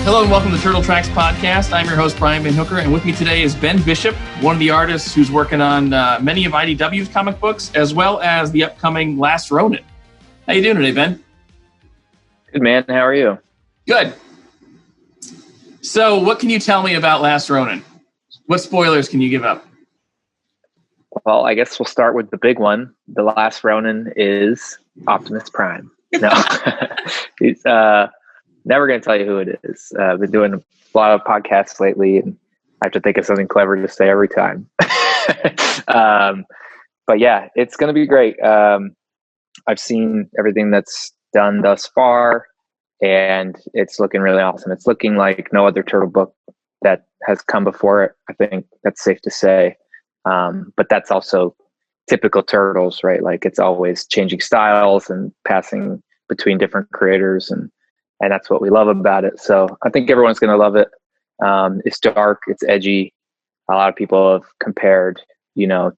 Hello and welcome to Turtle Tracks Podcast. I'm your host, Brian Van Hooker, and with me today is Ben Bishop, one of the artists who's working on many of IDW's comic books, as well as the upcoming Last Ronin. How you doing today, Ben? Good, man. How are you? Good. So what can you tell me about Last Ronin? What spoilers can you give up? Well, I guess we'll start with the big one. The Last Ronin is Optimus Prime. No, he's never going to tell you who it is. I've been doing a lot of podcasts lately, and I have to think of something clever to say every time. But yeah, it's going to be great. I've seen everything that's done thus far, and it's looking really awesome. It's looking like no other turtle book that has come before it. I think that's safe to say. But that's also typical Turtles, right? Like it's always changing styles and passing between different creators, and that's what we love about it. So I think everyone's going to love it. It's dark, it's edgy. A lot of people have compared,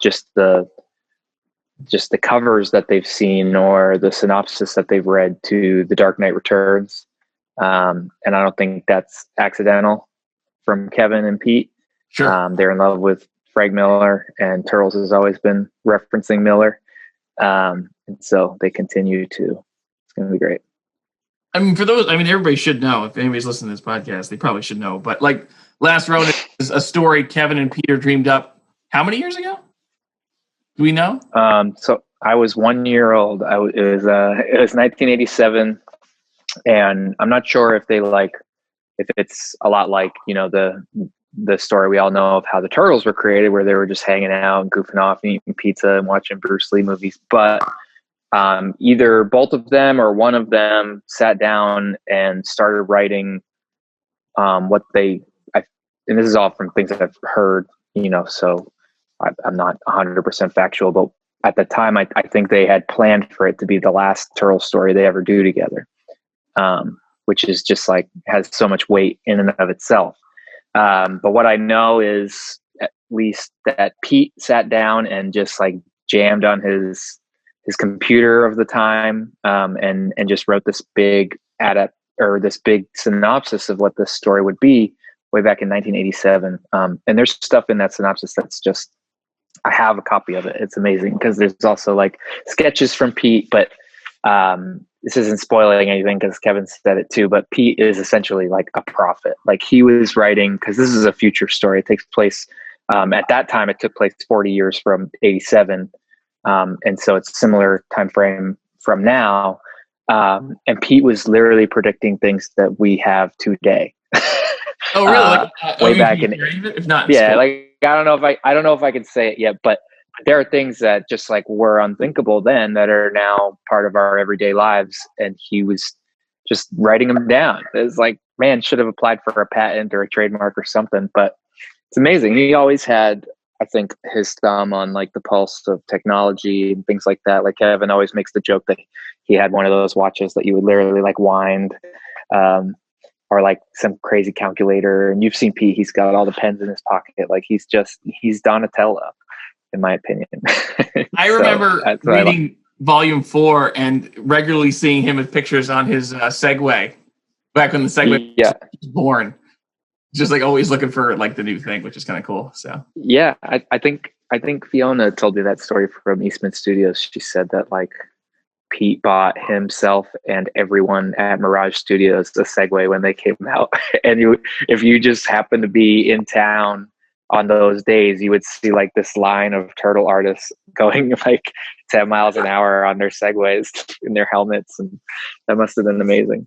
just the covers that they've seen or the synopsis that they've read to The Dark Knight Returns. And I don't think that's accidental from Kevin and Pete. Sure. They're in love with Frank Miller, and Turtles has always been referencing Miller. And so they continue to. It's going to be great. Everybody should know. If anybody's listening to this podcast, they probably should know. But like Last Ronin is a story Kevin and Peter dreamed up how many years ago? Do we know? So I was 1 year old. It was 1987, and I'm not sure if it's a lot like the story we all know of how the Turtles were created, where they were just hanging out and goofing off and eating pizza and watching Bruce Lee movies. But either both of them or one of them sat down and started writing and this is all from things that I've heard, so I'm not 100% factual, but at the time, I think they had planned for it to be the last Turtle story they ever do together, which is just like has so much weight in and of itself. But what I know is at least that Pete sat down and just like jammed on his computer of the time, and just wrote this big this big synopsis of what this story would be way back in 1987. And there's stuff in that synopsis that's just, I have a copy of it. It's amazing because there's also like sketches from Pete, but this isn't spoiling anything because Kevin said it too, but Pete is essentially like a prophet. Like he was writing, because this is a future story. It takes place, at that time, it took place 40 years from 87. And so it's a similar time frame from now. And Pete was literally predicting things that we have today. Oh, really? Way back in, if not, yeah, like I don't know if I can say it yet, but there are things that just like were unthinkable then that are now part of our everyday lives. And he was just writing them down. It's like, man, should have applied for a patent or a trademark or something, but it's amazing. He always had, I think, his thumb on like the pulse of technology and things like that. Like Kevin always makes the joke that he had one of those watches that you would literally like wind, or like some crazy calculator. And you've seen Pete, he's got all the pens in his pocket. Like he's Donatello, in my opinion. I remember reading Volume 4 and regularly seeing him with pictures on his Segway back when the Segway was born. Just like always looking for like the new thing, which is kind of cool. So yeah, I think Fiona told me that story from Eastman Studios. She said that like Pete bought himself and everyone at Mirage Studios a Segway when they came out. And if you just happen to be in town on those days, you would see like this line of turtle artists going like 10 miles an hour on their Segways in their helmets. And that must have been amazing.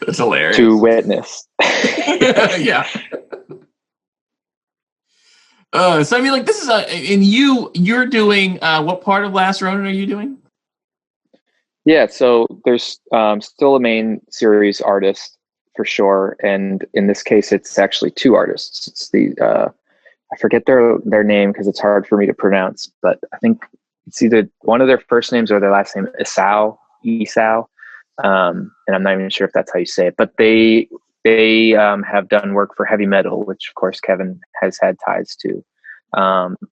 That's hilarious to witness. Yeah. So I mean, like this is you're doing what part of Last Ronin are you doing? Yeah, so there's still a main series artist for sure, and in this case, it's actually two artists. It's the I forget their name because it's hard for me to pronounce, but I think it's either one of their first names or their last name, Esau, and I'm not even sure if that's how you say it. But they have done work for Heavy Metal, which of course Kevin has had ties to,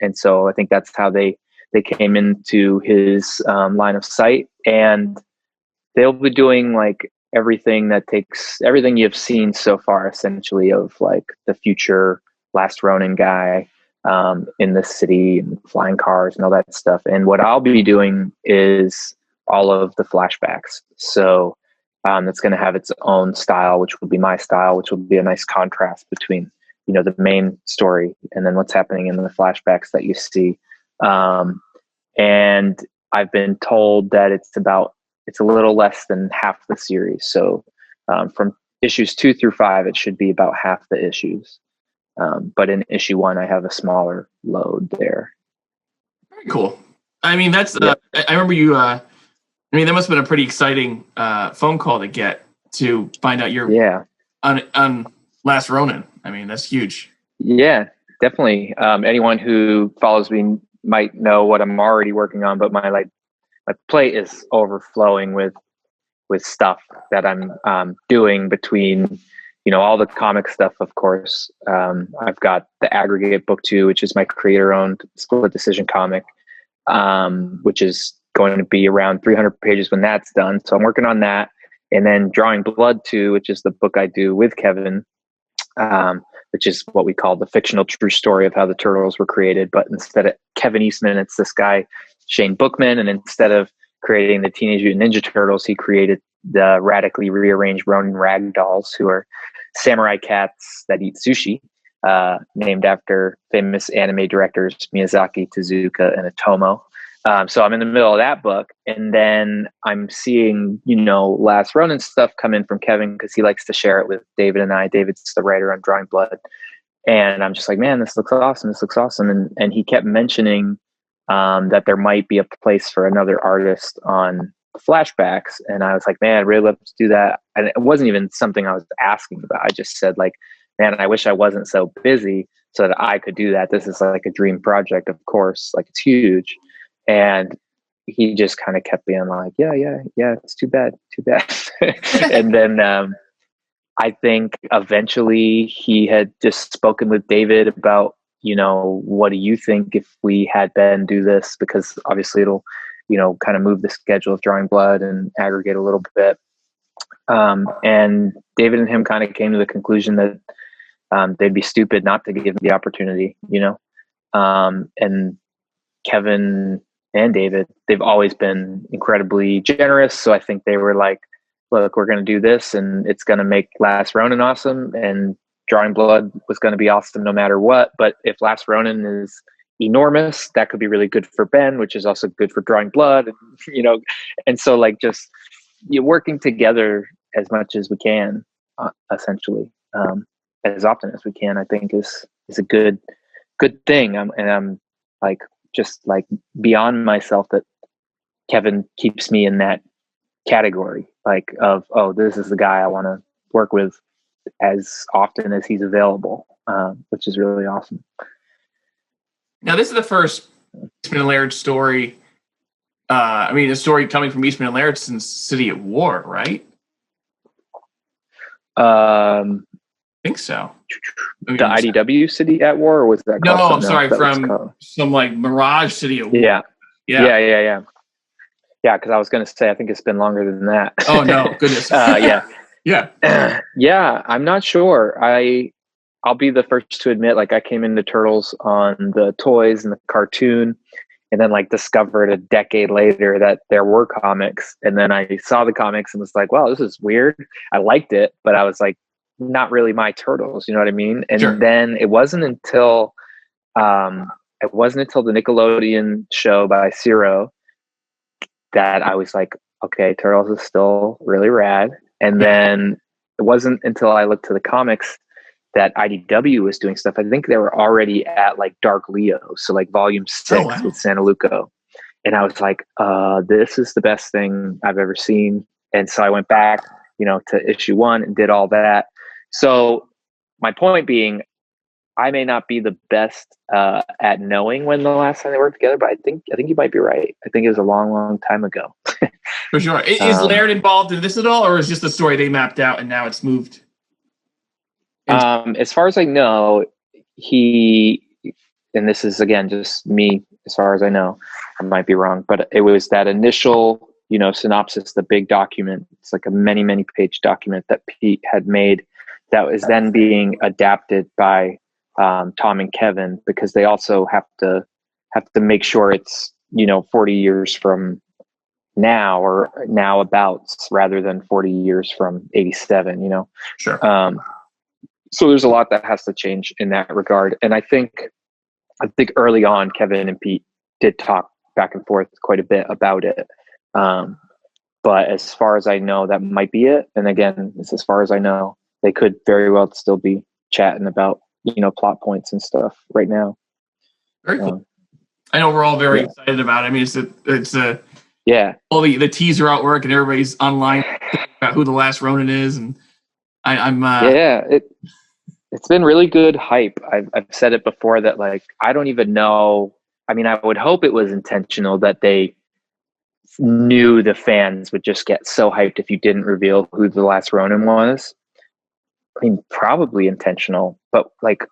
and so I think that's how they came into his line of sight, and they'll be doing like everything you've seen so far, essentially, of like the future Last Ronin guy in the city and flying cars and all that stuff. And what I'll be doing is all of the flashbacks. So it's going to have its own style, which will be my style, which will be a nice contrast between, the main story and then what's happening in the flashbacks that you see. And I've been told that it's a little less than half the series. So from issues 2 through 5, it should be about half the issues. But in issue 1, I have a smaller load there. Very cool. I mean, that's I remember you. That must have been a pretty exciting phone call to get to find out you're on Last Ronin. I mean, that's huge. Yeah, definitely. Anyone who follows me might know what I'm already working on, but my plate is overflowing with stuff that I'm doing between, all the comic stuff, of course. I've got the Aggregate Book 2, which is my creator-owned split decision comic, which is going to be around 300 pages when that's done. So I'm working on that. And then Drawing Blood 2, which is the book I do with Kevin, which is what we call the fictional true story of how the Turtles were created. But instead of Kevin Eastman, it's this guy, Shane Bookman. And instead of creating the Teenage Mutant Ninja Turtles, he created the radically rearranged Ronin Ragdolls, who are samurai cats that eat sushi, named after famous anime directors Miyazaki, Tezuka, and Otomo. So I'm in the middle of that book, and then I'm seeing, Last Ronin stuff come in from Kevin because he likes to share it with David and I. David's the writer on Drawing Blood. And I'm just like, man, this looks awesome. This looks awesome. And he kept mentioning that there might be a place for another artist on flashbacks. And I was like, man, I'd really love to do that. And it wasn't even something I was asking about. I just said, like, man, I wish I wasn't so busy so that I could do that. This is like a dream project, of course. Like, it's huge. And he just kind of kept being like, yeah, it's too bad. And then I think eventually he had just spoken with David about, what do you think if we had Ben do this? Because obviously it'll, kind of move the schedule of Drawing Blood and Aggregate a little bit. And David and him kind of came to the conclusion that they'd be stupid not to give him the opportunity, and Kevin and David, they've always been incredibly generous. So I think they were like, look, we're going to do this and it's going to make Last Ronin awesome. And Drawing Blood was going to be awesome no matter what. But if Last Ronin is enormous, that could be really good for Ben, which is also good for Drawing Blood. And, and so like just working together as much as we can, essentially, as often as we can, I think is a good thing. I'm like, just like beyond myself that Kevin keeps me in that category, like of, oh, this is the guy I want to work with as often as he's available, which is really awesome. Now, this is the first Eastman and Laird story. A story coming from Eastman and Laird since City at War, right? I think so. The IDW City at War, or was that? No, I'm sorry, from some like Mirage City at War. Yeah. Because I was going to say, I think it's been longer than that. Oh no, goodness. Yeah. I'm not sure. I'll be the first to admit, like, I came into Turtles on the toys and the cartoon, and then like discovered a decade later that there were comics, and then I saw the comics and was like, wow, this is weird. I liked it, but I was like, not really my Turtles, you know what I mean? And sure. Then it wasn't until the Nickelodeon show by Ciro that I was like, okay, Turtles is still really rad. And then it wasn't until I looked to the comics that IDW was doing stuff. I think they were already at like Dark Leo, so like volume 6 with Santa Luco. And I was like, this is the best thing I've ever seen. And so I went back, to issue 1 and did all that. So my point being, I may not be the best at knowing when the last time they worked together, but I think you might be right. I think it was a long, long time ago. For sure. Is Laird involved in this at all, or is just a story they mapped out and now it's moved? As far as I know, and this is again just me, as far as I know, I might be wrong, but it was that initial synopsis, the big document. It's like a many page document that Pete had made that was then being adapted by Tom and Kevin, because they also have to make sure it's 40 years from now, or now abouts, rather than 40 years from 87. Sure. So there's a lot that has to change in that regard, and I think early on Kevin and Pete did talk back and forth quite a bit about it. But as far as I know, that might be it. And again, it's as far as I know. They could very well still be chatting about, plot points and stuff right now. Very cool. I know we're all very excited about it. I mean, it's all the teaser artwork, and everybody's online about who the Last Ronin is, and I'm it's been really good hype. I've said it before that, like, I don't even know. I mean, I would hope it was intentional, that they knew the fans would just get so hyped if you didn't reveal who the Last Ronin was. I mean, probably intentional, but like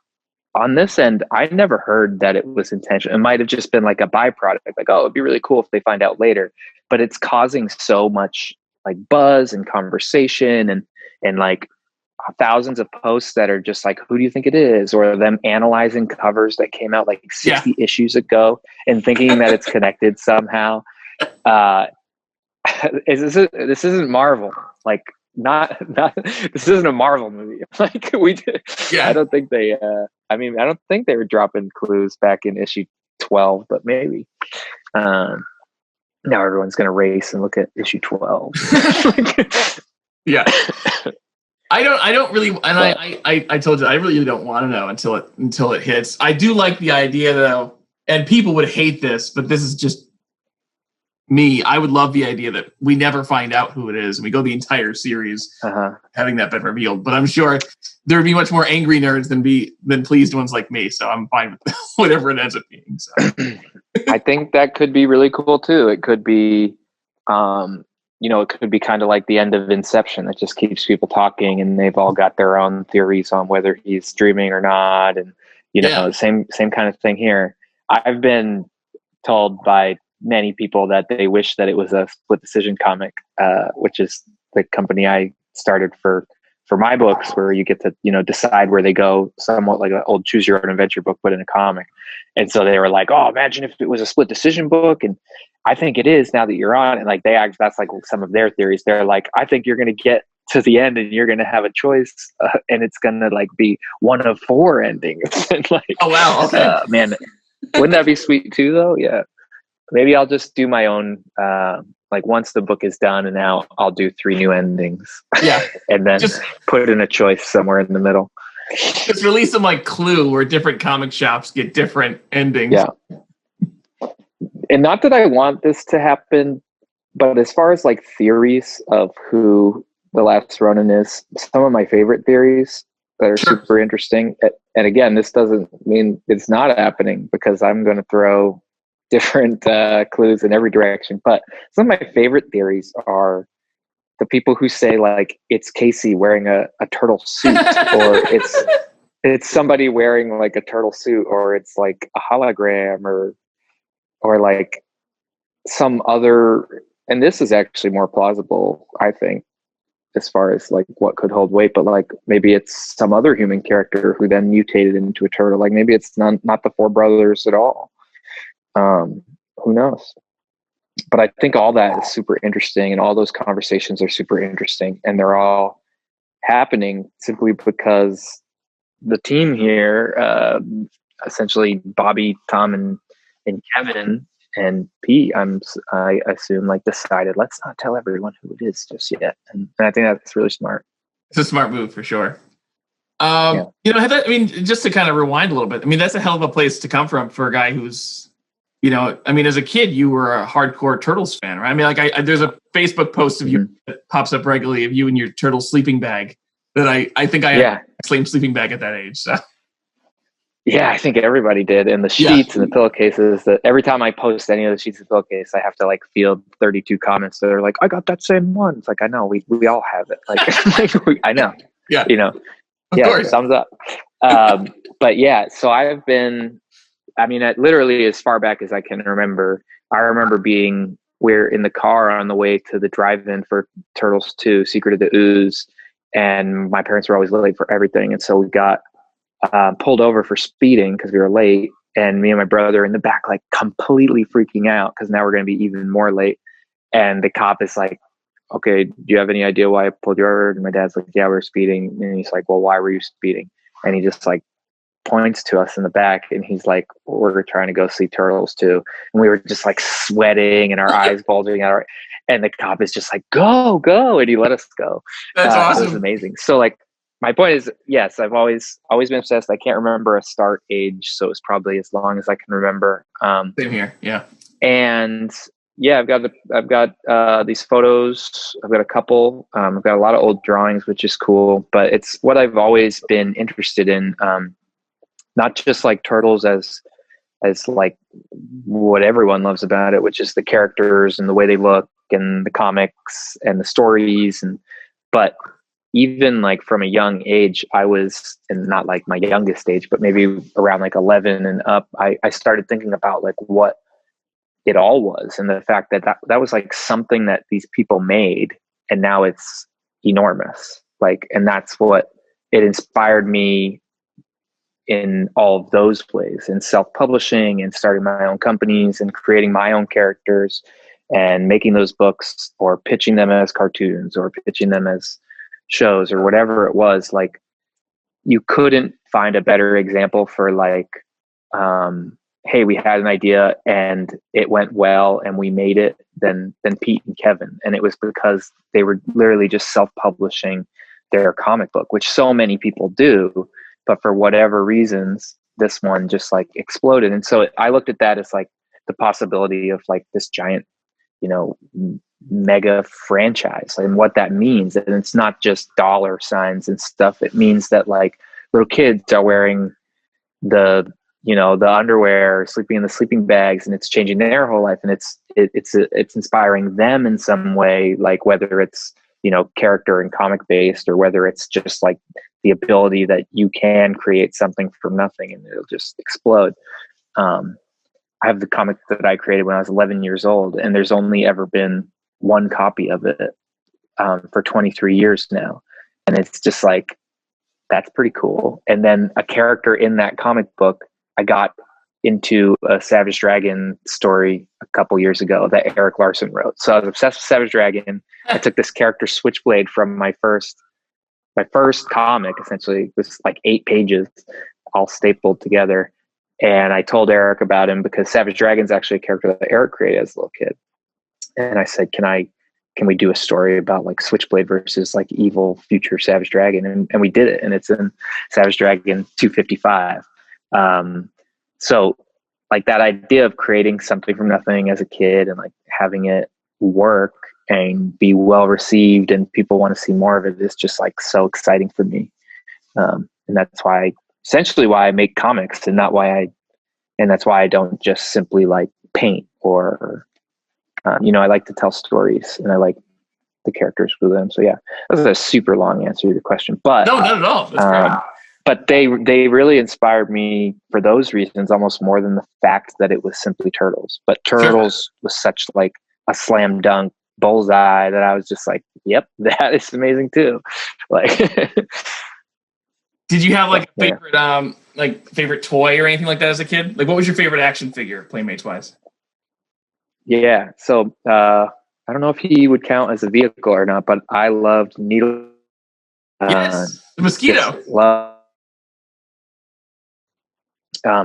on this end, I never heard that it was intentional. It might have just been like a byproduct, like, oh, it'd be really cool if they find out later. But it's causing so much like buzz and conversation, and like thousands of posts that are just like, who do you think it is? Or them analyzing covers that came out like 60 issues ago and thinking that it's connected somehow. This isn't Marvel. Like, not this isn't a Marvel movie. Like, I don't think they I don't think they were dropping clues back in issue 12, but maybe now everyone's gonna race and look at issue 12. Yeah. I don't really, and I told you, I really don't want to know until it hits. I do like the idea, though, and people would hate this, but this is just me. I would love the idea that we never find out who it is, and we go the entire series having that been revealed. But I'm sure there would be much more angry nerds than pleased ones like me. So I'm fine with whatever it ends up being. So I think that could be really cool too. It could be, it could be kind of like the end of Inception that just keeps people talking, and they've all got their own theories on whether he's dreaming or not. And, same kind of thing here. I've been told by many people that they wish that it was a Split Decision comic, which is the company I started for my books, where you get to, decide where they go, somewhat like an old Choose Your Own Adventure book, but in a comic. And so they were like, oh, imagine if it was a Split Decision book. And I think it is, now that you're on it. Like, that's like some of their theories. They're like, I think you're going to get to the end and you're going to have a choice, and it's going to like be one of 4 endings. And like, oh wow, okay. Man, wouldn't that be sweet too, though? Yeah. Maybe I'll just do my own, like, once the book is done and out, I'll do 3 new endings. Yeah. And then just put in a choice somewhere in the middle. Just release some like Clue, where different comic shops get different endings. Yeah. And not that I want this to happen, but as far as like theories of who the Last Ronin is, some of my favorite theories that are super interesting. And again, this doesn't mean it's not happening, because I'm going to throw different clues in every direction. But some of my favorite theories are the people who say like it's Casey wearing a turtle suit, or it's somebody wearing like a turtle suit, or it's like a hologram, or like some other. And this is actually more plausible, I think, as far as like what could hold weight. But like, maybe it's some other human character who then mutated into a turtle. Like, maybe it's not the 4 brothers at all. Who knows? But I think all that is super interesting, and all those conversations are super interesting, and they're all happening simply because the team here, essentially Bobby, Tom, and Kevin and Pete, I assume, like, decided, let's not tell everyone who it is just yet, and I think that's really smart. It's a smart move for sure. Just to kind of rewind a little bit, I mean, that's a hell of a place to come from for a guy who's, as a kid, you were a hardcore Turtles fan, right? I mean, like, there's a Facebook post of you that pops up regularly of you in your turtle sleeping bag that I think I had a same sleeping bag at that age. So. Yeah, I think everybody did. And the sheets and the pillowcases, that every time I post any of the sheets of pillowcase, I have to like field 32 comments that are like, I got that same one. It's like, I know, we all have it. Like, I know. Yeah. Of course. Thumbs up. But yeah, so I've been, literally as far back as I can remember, I remember being we're in the car on the way to the drive-in for Turtles 2, Secret of the Ooze. And my parents were always late for everything. And so we got pulled over for speeding because we were late. And me and my brother in the back, like completely freaking out because now we're going to be even more late. And the cop is like, okay, do you have any idea why I pulled you over? And my dad's like, yeah, we were speeding. And he's like, well, why were you speeding? And he just like points to us in the back and he's like, we're trying to go see Turtles 2. And we were just like sweating and our eyes bulging out. And the cop is just like, go. And he let us go. That's awesome. It was amazing. So like, my point is, yes, I've always been obsessed. I can't remember a start age. So it's probably as long as I can remember. Same here. Yeah. And yeah, I've got these photos. I've got a couple. I've got a lot of old drawings, which is cool. But it's what I've always been interested in. Not just like Turtles as like what everyone loves about it, which is the characters and the way they look and the comics and the stories, but even like from a young age, I was, and not like my youngest age, but maybe around like 11 and up, I started thinking about like what it all was. And the fact that was like something that these people made and now it's enormous. Like, and that's what it inspired me in all of those ways, in self-publishing and starting my own companies and creating my own characters and making those books or pitching them as cartoons or pitching them as shows or whatever it was. Like, you couldn't find a better example for like, hey, we had an idea and it went well and we made it than Pete and Kevin. And it was because they were literally just self-publishing their comic book, which so many people do, but for whatever reasons, this one just like exploded. And so I looked at that as like the possibility of like this giant, mega franchise and what that means. And it's not just dollar signs and stuff. It means that like little kids are wearing the underwear, sleeping in the sleeping bags, and it's changing their whole life. And it's inspiring them in some way, like whether it's, character and comic based, or whether it's just like the ability that you can create something from nothing and it'll just explode. I have the comic that I created when I was 11 years old, and there's only ever been one copy of it for 23 years now. And it's just like, that's pretty cool. And then a character in that comic book, I got into a Savage Dragon story a couple years ago that Eric Larson wrote. So I was obsessed with Savage Dragon. I took this character Switchblade from my first comic, essentially. It was like 8 pages all stapled together. And I told Eric about him because Savage Dragon's actually a character that Eric created as a little kid. And I said, can we do a story about like Switchblade versus like evil future Savage Dragon? And we did it. And it's in Savage Dragon 255. So like that idea of creating something from nothing as a kid and like having it work and be well received and people want to see more of it is just like so exciting for me. And that's essentially why I make comics, and that's why I don't just simply like paint or, I like to tell stories and I like the characters for them. So yeah, that was a super long answer to the question, but no, not at all. That's great. But they really inspired me for those reasons, almost more than the fact that it was simply Turtles. But Turtles was such like a slam dunk bullseye that I was just like, yep, that is amazing too. Like, did you have like a favorite, favorite toy or anything like that as a kid? Like, what was your favorite action figure, Playmates wise? Yeah. So, I don't know if he would count as a vehicle or not, but I loved Needle. Yes, the mosquito.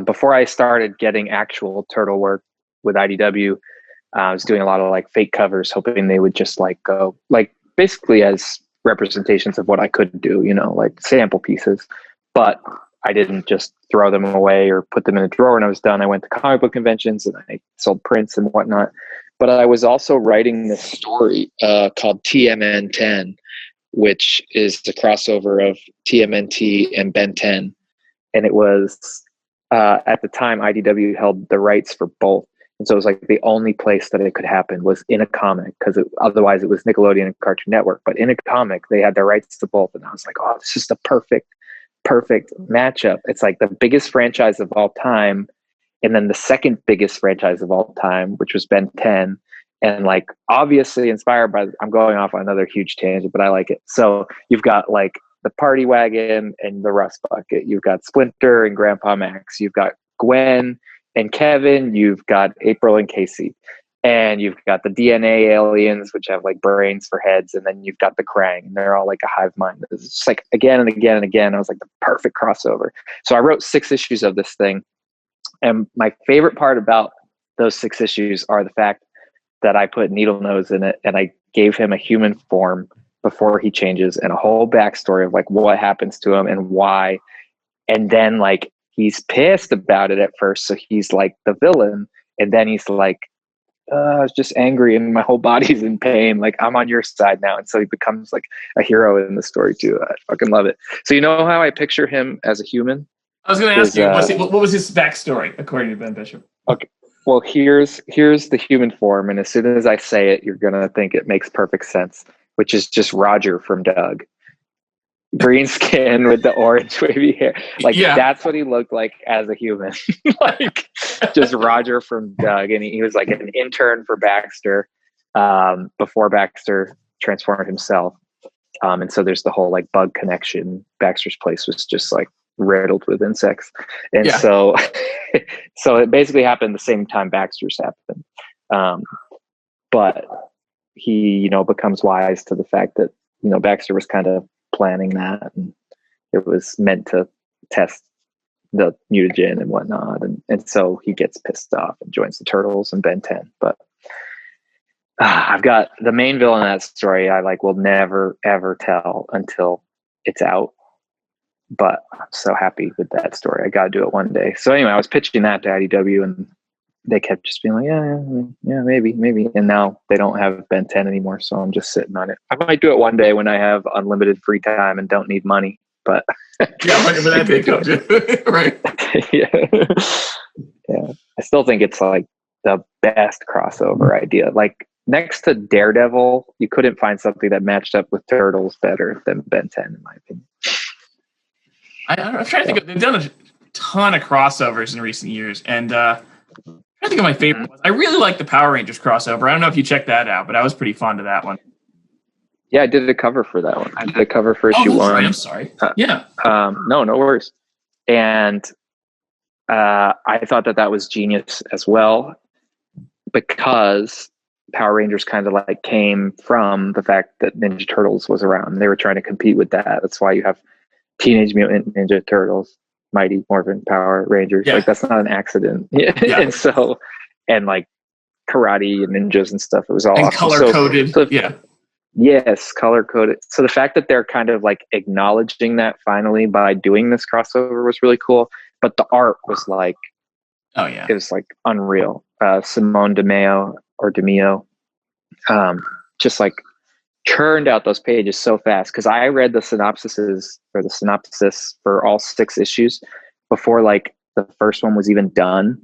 Before I started getting actual turtle work with IDW, I was doing a lot of like fake covers, hoping they would just like go like basically as representations of what I could do, like sample pieces. But I didn't just throw them away or put them in a drawer and I was done. I went to comic book conventions and I sold prints and whatnot. But I was also writing this story called TMN10, which is the crossover of TMNT and Ben 10. And it was, at the time, IDW held the rights for both. And so it was like the only place that it could happen was in a comic, because otherwise it was Nickelodeon and Cartoon Network. But in a comic, they had the rights to both. And I was like, oh, this is the perfect matchup. It's like the biggest franchise of all time. And then the second biggest franchise of all time, which was Ben 10. and like obviously inspired by, I'm going off on another huge tangent, but I like it. So you've got like the party wagon and the rust bucket. You've got Splinter and Grandpa Max. You've got Gwen and Kevin. You've got April and Casey. And you've got the DNA aliens, which have like brains for heads. And then you've got the Krang, and they're all like a hive mind. It's just like again and again and again. I was like the perfect crossover. So I wrote 6 issues of this thing. And my favorite part about those 6 issues are the fact that I put Needle Nose in it, and I gave him a human form before he changes, and a whole backstory of like what happens to him and why. And then like he's pissed about it at first, so he's like the villain, and then he's like, I was just angry and my whole body's in pain. Like, I'm on your side now. And so he becomes like a hero in the story too. I fucking love it. So you know how I picture him as a human? I was going to ask you, what was his backstory according to Ben Bishop? Okay. Well, here's the human form. And as soon as I say it, you're going to think it makes perfect sense, which is just Roger from Doug. Green skin with the orange wavy hair. Like, that's what he looked like as a human. Like, just Roger from Doug. And he was like an intern for Baxter before Baxter transformed himself. And so there's the whole like bug connection. Baxter's place was just like riddled with insects. And so it basically happened the same time Baxter's happened. But he, you know, becomes wise to the fact that, you know, Baxter was kind of planning that, and it was meant to test the mutagen and whatnot, and so he gets pissed off and joins the Turtles and Ben 10. But I've got the main villain in that story I like will never ever tell until it's out, but I'm so happy with that story. I gotta do it one day. So anyway, I was pitching that to IDW, and they kept just being like, yeah, maybe. And now they don't have Ben 10 anymore, so I'm just sitting on it. I might do it one day when I have unlimited free time and don't need money, but whenever that day comes, right? Yeah. I still think it's like the best crossover idea. Like next to Daredevil, you couldn't find something that matched up with Turtles better than Ben 10, in my opinion. I'm trying to think. They've done a ton of crossovers in recent years, and I think of my favorite ones. I really like the Power Rangers crossover. I don't know if you checked that out, but I was pretty fond of that one. Yeah, I did a cover for that one. I did a cover for issue 1. Right. I'm sorry. No worries. And I thought that was genius as well, because Power Rangers kind of like came from the fact that Ninja Turtles was around. They were trying to compete with that. That's why you have Teenage Mutant Ninja Turtles, Mighty Morphin Power Rangers. Like, that's not an accident. And so, and like karate and ninjas and stuff, it was all and awesome. Color coded. Yes, color coded. So the fact that they're kind of like acknowledging that finally by doing this crossover was really cool. But the art was like, it was like unreal. Simone DeMeo, just like churned out those pages so fast, because I read the synopsis for all 6 issues before like the first one was even done.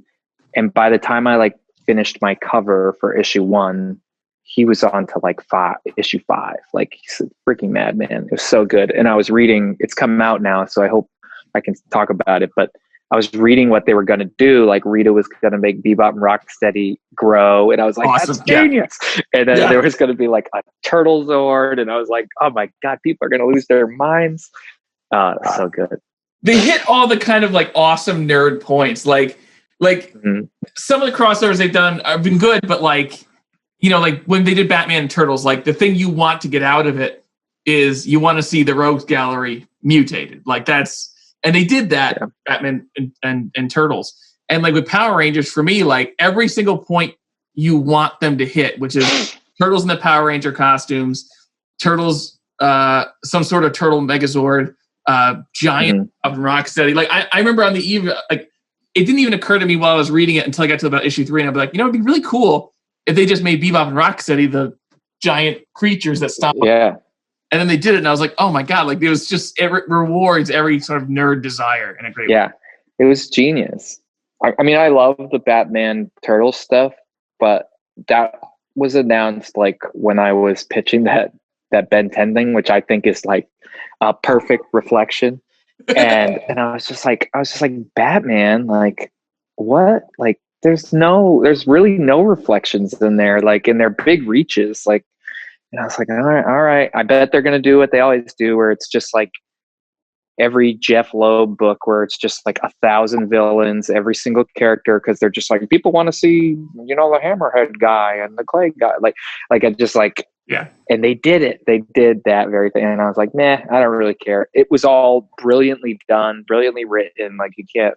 And by the time I like finished my cover for issue 1, he was on to like issue 5. Like, he's a freaking madman. It was so good. And I was reading, it's come out now, so I hope I can talk about it, but I was reading what they were going to do. Like, Rita was going to make Bebop and Rocksteady grow. And I was like, awesome. That's genius. And then there was going to be like a Turtle Zord. And I was like, oh my God, people are going to lose their minds. So good. They hit all the kind of like awesome nerd points. Like some of the crossovers they've done have been good, but like, you know, like when they did Batman and Turtles, like the thing you want to get out of it is you want to see the Rogues Gallery mutated. Like that's, and they did that, Batman and Turtles. And like with Power Rangers, for me, like every single point you want them to hit, which is Turtles in the Power Ranger costumes, Turtles, some sort of Turtle Megazord, giant of Rocksteady. Like I remember on the eve, like it didn't even occur to me while I was reading it until I got to about issue 3, and I'd be like, you know, it'd be really cool if they just made Bebop and Rocksteady the giant creatures that stop. Yeah. And then they did it, and I was like, "Oh my God!" Like it was just rewards every sort of nerd desire in a great way. Yeah, it was genius. I mean, I love the Batman Turtles stuff, but that was announced like when I was pitching that Ben 10 thing, which I think is like a perfect reflection. And I was just like Batman, like what? Like there's really no reflections in there, like in their big reaches. Like, and I was like, all right. I bet they're going to do what they always do, where it's just like every Jeff Loeb book where it's just like 1,000 villains, every single character, because they're just like, people want to see, the Hammerhead guy and the Clay guy. Like I just like, yeah. And they did it. They did that very thing. And I was like, nah, I don't really care. It was all brilliantly done, brilliantly written. Like you can't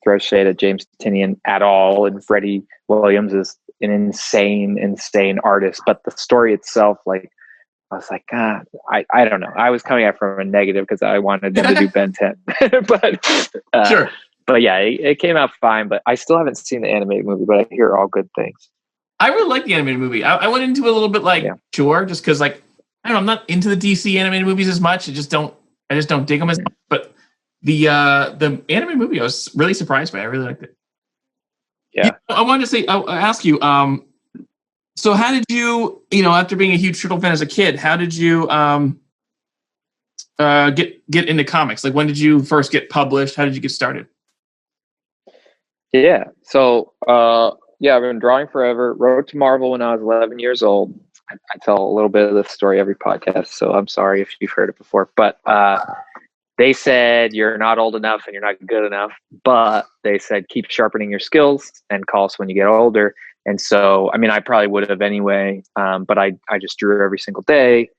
throw shade at James Tinian at all. And Freddie Williams is an insane artist. But the story itself, like, I was like, I don't know. I was coming out from a negative because I wanted them to do Ben 10. Sure. But yeah, it came out fine. But I still haven't seen the animated movie, but I hear all good things. I really like the animated movie. I went into it a little bit sure, just because like I don't know, I'm not into the DC animated movies as much. I just don't dig them as much. But the animated movie, I was really surprised by. I really liked it. Yeah. I wanted to say, I'll ask you. So how did you, after being a huge Turtle fan as a kid, how did you get into comics? Like, when did you first get published? How did you get started? Yeah. So, I've been drawing forever. Wrote to Marvel when I was 11 years old. I tell a little bit of this story every podcast, so I'm sorry if you've heard it before. But they said you're not old enough and you're not good enough. But they said keep sharpening your skills and call us when you get older. And so, I mean, I probably would have anyway, but I just drew every single day.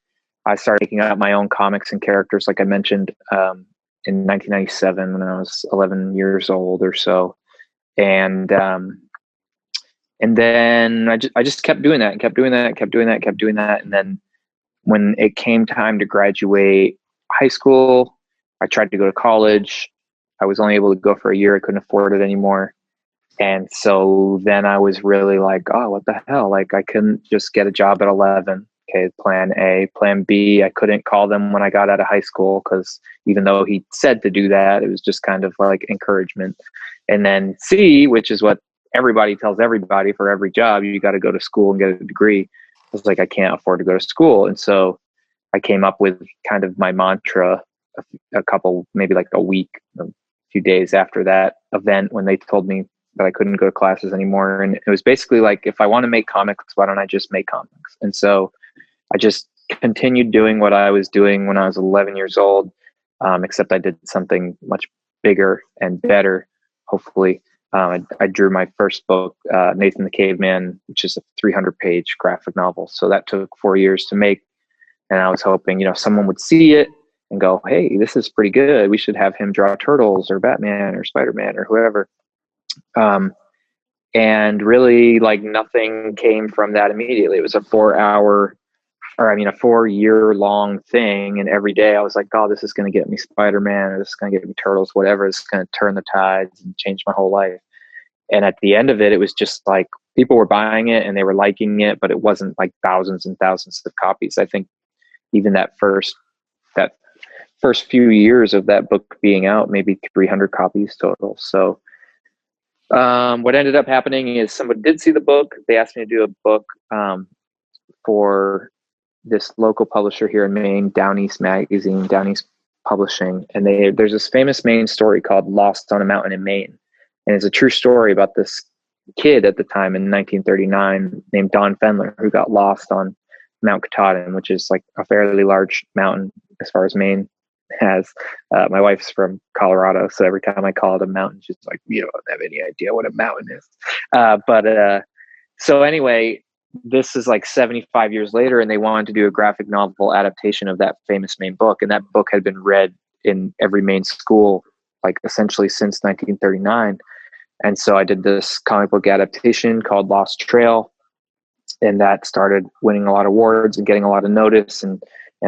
I started making up my own comics and characters, like I mentioned, in 1997 when I was 11 years old or so. And then I just kept doing that and kept doing that. And then when it came time to graduate high school, I tried to go to college. I was only able to go for a year. I couldn't afford it anymore. And so then I was really like, oh, what the hell? Like I couldn't just get a job at 11. Okay, plan A. Plan B, I couldn't call them when I got out of high school because even though he said to do that, it was just kind of like encouragement. And then C, which is what everybody tells everybody for every job, you got to go to school and get a degree. I was like, I can't afford to go to school. And so I came up with kind of my mantra a couple, maybe like a week, a few days after that event when they told me that I couldn't go to classes anymore. And it was basically like, if I want to make comics, why don't I just make comics? And so I just continued doing what I was doing when I was 11 years old, except I did something much bigger and better, hopefully. I drew my first book, Nathan the Caveman, which is a 300-page graphic novel. So that took 4 years to make. And I was hoping, someone would see it and go, hey, this is pretty good. We should have him draw Turtles or Batman or Spider-Man or whoever. And really, like, nothing came from that immediately. It was a 4-year-long thing. And every day I was like, oh, this is going to get me Spider-Man, or this is going to get me Turtles, whatever. It's going to turn the tides and change my whole life. And at the end of it, it was just like people were buying it and they were liking it, but it wasn't like thousands and thousands of copies. I think even that first few years of that book being out, maybe 300 copies total. So what ended up happening is someone did see the book. They asked me to do a book for this local publisher here in Maine, Down East Magazine, Down East Publishing. And there's this famous Maine story called Lost on a Mountain in Maine. And it's a true story about this kid at the time in 1939 named Don Fendler, who got lost on Mount Katahdin, which is like a fairly large mountain as far as Maine has. My wife's from Colorado, so every time I call it a mountain, she's like, you don't have any idea what a mountain is. So anyway, this is like 75 years later, and they wanted to do a graphic novel adaptation of that famous Maine book. And that book had been read in every Maine school, like essentially since 1939. And so I did this comic book adaptation called Lost Trail, and that started winning a lot of awards and getting a lot of notice. And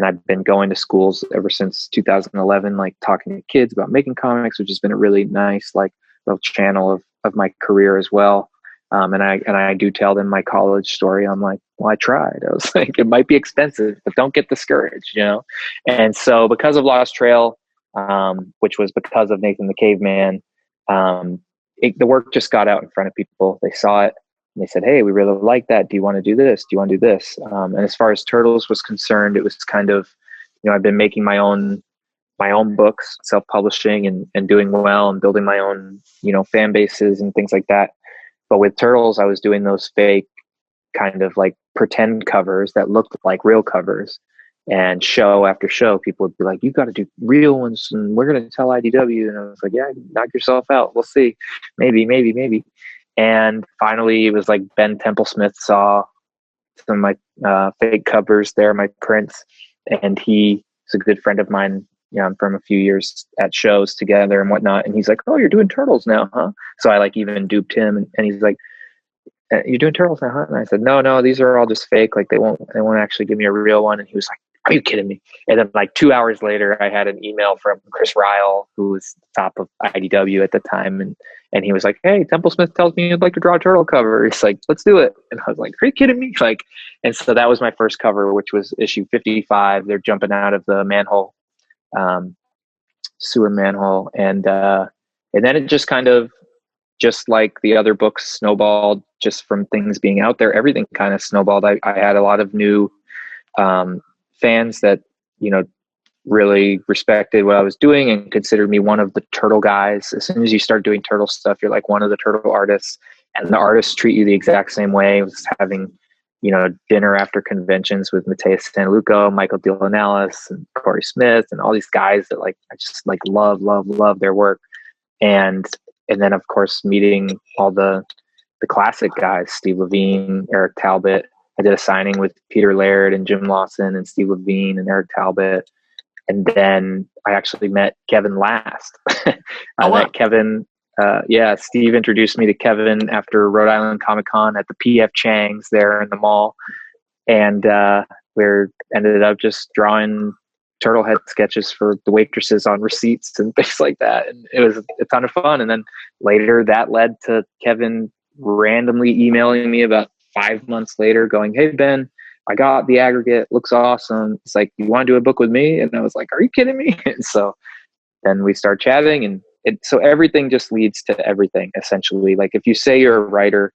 I've been going to schools ever since 2011, like talking to kids about making comics, which has been a really nice, like, little channel of my career as well. And I do tell them my college story. I'm like, well, I tried. I was like, it might be expensive, but don't get discouraged, And so because of Lost Trail, which was because of Nathan the Caveman, the work just got out in front of people. They saw it and they said, hey, we really like that. Do you want to do this? Do you want to do this? And as far as Turtles was concerned, it was kind of, I've been making my own my own books, self-publishing and doing well and building my own, fan bases and things like that. But with Turtles, I was doing those fake kind of like pretend covers that looked like real covers. And show after show, people would be like, "You got to do real ones, and we're going to tell IDW." And I was like, "Yeah, knock yourself out. We'll see. Maybe." And finally, it was like Ben Templesmith saw some of my fake covers there, my prints, and he's a good friend of mine. From a few years at shows together and whatnot. And he's like, "Oh, you're doing Turtles now, huh?" So I like even duped him, and he's like, "You're doing Turtles now, huh?" And I said, No, these are all just fake. Like they won't actually give me a real one." And he was like, "Are you kidding me?" And then like 2 hours later, I had an email from Chris Ryle, who was top of IDW at the time. And he was like, "Hey, Templesmith tells me you'd like to draw a turtle cover." He's like, "Let's do it." And I was like, "Are you kidding me?" And so that was my first cover, which was issue 55. They're jumping out of the manhole, sewer manhole. And then it just kind of, just like the other books snowballed just from things being out there. Everything kind of snowballed. I had a lot of new fans that, really respected what I was doing and considered me one of the turtle guys. As soon as you start doing turtle stuff, you're like one of the turtle artists, and the artists treat you the exact same way. I was having, dinner after conventions with Mateus Sanluco, Michael Dylan and Corey Smith, and all these guys that like, I just like love their work. And then of course meeting all the classic guys, Steve Levine, Eric Talbot. I did a signing with Peter Laird and Jim Lawson and Steve Levine and Eric Talbot. And then I actually met Kevin last. Met Kevin. Steve introduced me to Kevin after Rhode Island Comic Con at the PF Chang's there in the mall. And we ended up just drawing turtle head sketches for the waitresses on receipts and things like that. And it was a ton of fun. And then later that led to Kevin randomly emailing me about 5 months later going, "Hey, Ben, I got the aggregate. Looks awesome. It's like, you want to do a book with me?" And I was like, "Are you kidding me?" And so then we start chatting, and so everything just leads to everything essentially. Like if you say you're a writer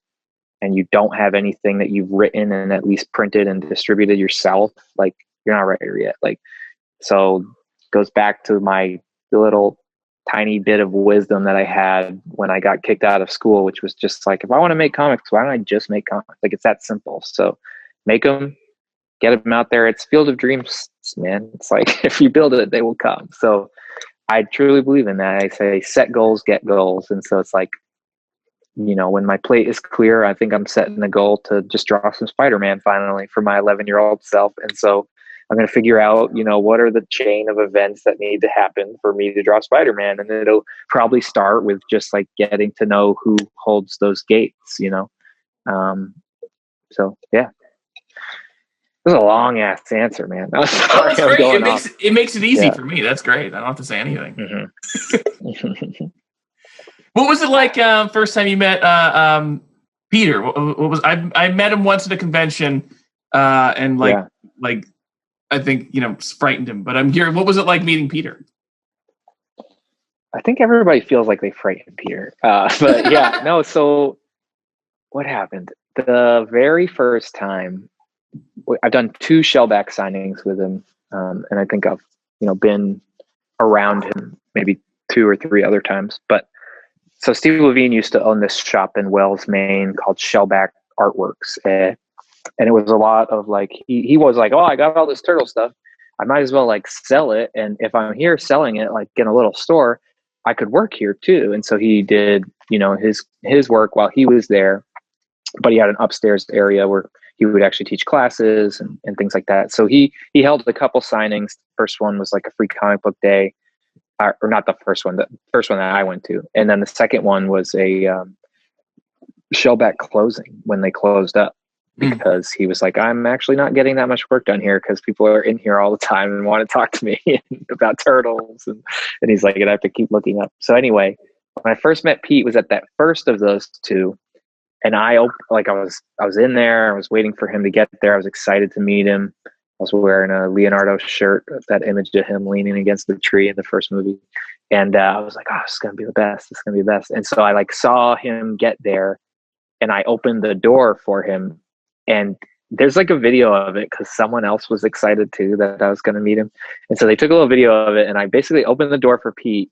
and you don't have anything that you've written and at least printed and distributed yourself, like you're not a writer yet. Like, so it goes back to my little tiny bit of wisdom that I had when I got kicked out of school, which was just like, if I want to make comics, why don't I just make comics? Like it's that simple. So make them, get them out there. It's Field of Dreams, man. It's like, if you build it, they will come. So I truly believe in that. I say, set goals, get goals. And so it's like, when my plate is clear, I think I'm setting a goal to just draw some Spider-Man finally for my 11-year-old self. And so I'm going to figure out, what are the chain of events that need to happen for me to draw Spider-Man. And it'll probably start with just like getting to know who holds those gates, So yeah. This is a long ass answer, man. That's great. It makes it easy for me. That's great. I don't have to say anything. Mm-hmm. What was it like first time you met Peter? What was I met him once at a convention, and I think frightened him. But I'm curious, what was it like meeting Peter? I think everybody feels like they frightened Peter, but yeah, no. So what happened? The very first time, I've done 2 shellback signings with him, and I think I've been around him maybe 2 or 3 other times. But so Steve Levine used to own this shop in Wells, Maine called Shellback Artworks, and it was a lot of like he was like, "Oh, I got all this turtle stuff. I might as well like sell it, and if I'm here selling it like in a little store, I could work here too." And so he did his work while he was there, but he had an upstairs area where he would actually teach classes and things like that. So he held a couple signings. The first one was like a free comic book day, or not the first one, the first one that I went to. And then the second one was a shellback closing when they closed up, because he was like, "I'm actually not getting that much work done here because people are in here all the time and want to talk to me about turtles." And he's like, "I have to keep looking up." So anyway, when I first met Pete was at that first of those 2. And I was in there. I was waiting for him to get there. I was excited to meet him. I was wearing a Leonardo shirt, that image of him leaning against the tree in the first movie. And I was like, "Oh, this is going to be the best. This is going to be the best." And so I saw him get there, and I opened the door for him. And there's like a video of it because someone else was excited too that I was going to meet him. And so they took a little video of it, and I basically opened the door for Pete.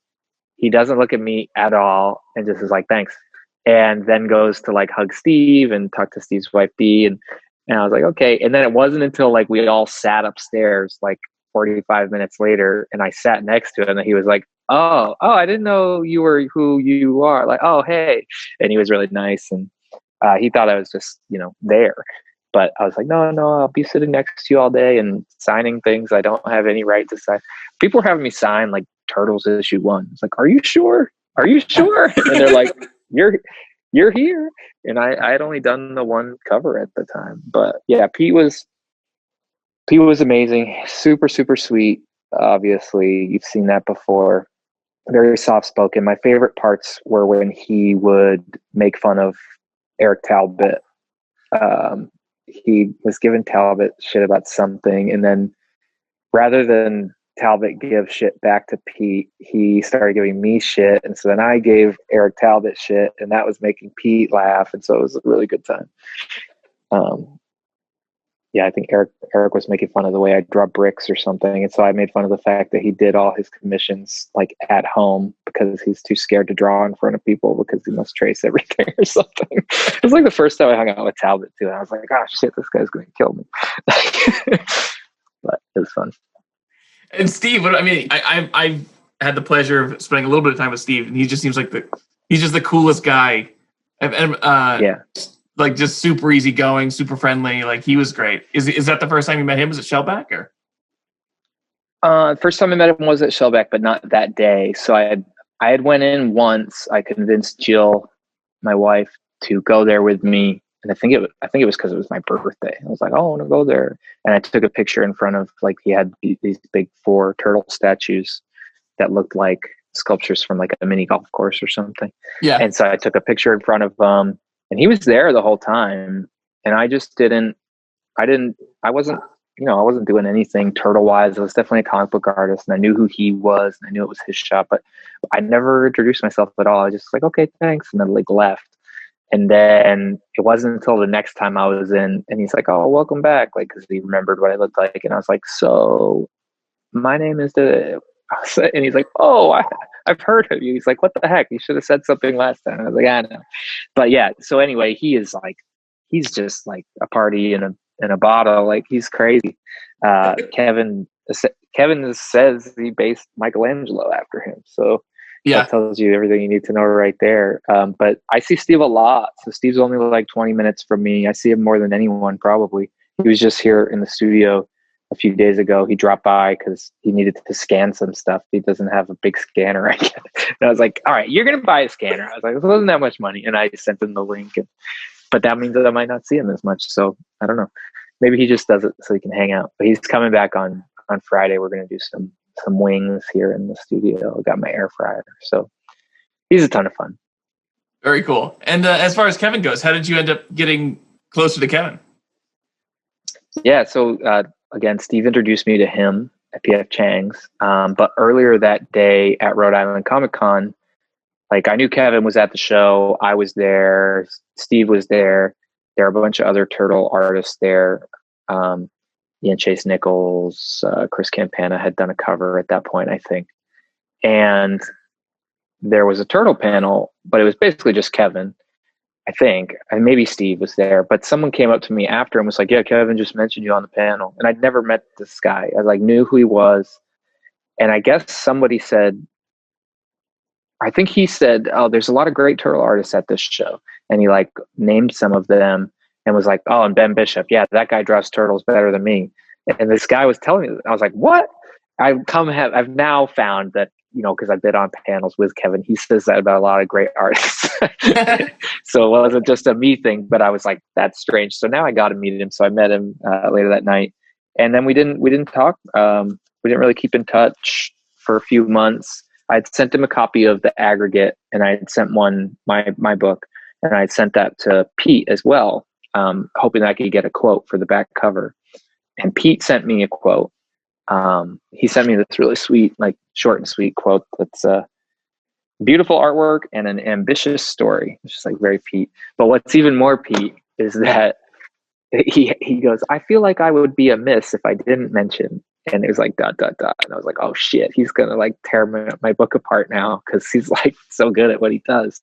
He doesn't look at me at all and just is like, thanks. And then goes to like hug Steve and talk to Steve's wife, Dee. And I was like, okay. And then it wasn't until like we all sat upstairs like 45 minutes later, and I sat next to him, and he was like, oh, I didn't know you were who you are. Like, oh, hey. And he was really nice. And he thought I was just, there. But I was like, no, I'll be sitting next to you all day and signing things I don't have any right to sign. People were having me sign like Turtles issue 1. It's like, are you sure? Are you sure? And they're like, you're here. And I had only done the one cover at the time. But yeah, Pete was amazing. Super, super sweet. Obviously, you've seen that before. Very soft spoken. My favorite parts were when he would make fun of Eric Talbot. He was giving Talbot shit about something, and then rather than Talbot give shit back to Pete, he started giving me shit, and so then I gave Eric Talbot shit, and that was making Pete laugh, and so it was a really good time. Yeah, I think Eric was making fun of the way I draw bricks or something, and so I made fun of the fact that he did all his commissions like at home because he's too scared to draw in front of people because he must trace everything or something. It was like the first time I hung out with Talbot too, and I was like, "Oh shit, this guy's going to kill me." But it was fun. And Steve, I've had the pleasure of spending a little bit of time with Steve, and he just seems like he's just the coolest guy. Yeah. Like just super easygoing, super friendly. Like he was great. Is that the first time you met him? Was it Shellback or? First time I met him was at Shellback, but not that day. So I had went in once. I convinced Jill, my wife, to go there with me, and I think it was because it was my birthday. I was like, oh, I want to go there, and I took a picture in front of like he had these big 4 turtle statues that looked like sculptures from like a mini golf course or something. Yeah. And so I took a picture in front of and he was there the whole time, and I just I wasn't doing anything turtle wise. I was definitely a comic book artist, and I knew who he was, and I knew it was his shop, but I never introduced myself at all. I was just like, okay, thanks. And then like left. And then it wasn't until the next time I was in, and he's like, oh, welcome back. Like, cause he remembered what I looked like. And I was like, so my name is and he's like, oh, I've heard of you. He's like, what the heck? You should have said something last time. I was like, I know. But yeah, so anyway, he's just like a party in a bottle. Like he's crazy. Kevin says he based Michelangelo after him. So yeah, that tells you everything you need to know right there. But I see Steve a lot. So Steve's only like 20 minutes from me. I see him more than anyone probably. He was just here in the studio a few days ago. He dropped by because he needed to scan some stuff. He doesn't have a big scanner. And I was like, all right, you're going to buy a scanner. I was like, it wasn't that much money. And I sent him the link. But that means that I might not see him as much. So I don't know. Maybe he just does it so he can hang out. But he's coming back on Friday. We're going to do some wings here in the studio. I got my air fryer. So he's a ton of fun. Very cool. And as far as Kevin goes, how did you end up getting closer to Kevin? Yeah. So again, Steve introduced me to him at PF Chang's. But earlier that day at Rhode Island Comic Con, like I knew Kevin was at the show. I was there. Steve was there. There are a bunch of other turtle artists there. Ian Chase Nichols, Chris Campana had done a cover at that point, I think. And there was a turtle panel, but it was basically just Kevin, I think. And maybe Steve was there. But someone came up to me after and was like, yeah, Kevin just mentioned you on the panel. And I'd never met this guy. I like knew who he was. And I guess somebody said, I think he said, oh, there's a lot of great turtle artists at this show. And he like named some of them and was like, oh, and Ben Bishop. Yeah, that guy draws turtles better than me. And this guy was telling me, I was like, what? I've now found that, because I've been on panels with Kevin, he says that about a lot of great artists. So it wasn't just a me thing, but I was like, that's strange. So now I got to meet him. So I met him later that night. And then we didn't talk. We didn't really keep in touch for a few months. I'd sent him a copy of the aggregate, and I had sent my book, and I had sent that to Pete as well, hoping that I could get a quote for the back cover. And Pete sent me a quote. He sent me this really sweet, like short and sweet quote that's beautiful artwork and an ambitious story. It's just like very Pete. But what's even more Pete is that he goes, I feel like I would be amiss if I didn't mention, and it was like dot dot dot, and I was like, oh shit, he's gonna like tear my book apart now because he's like so good at what he does.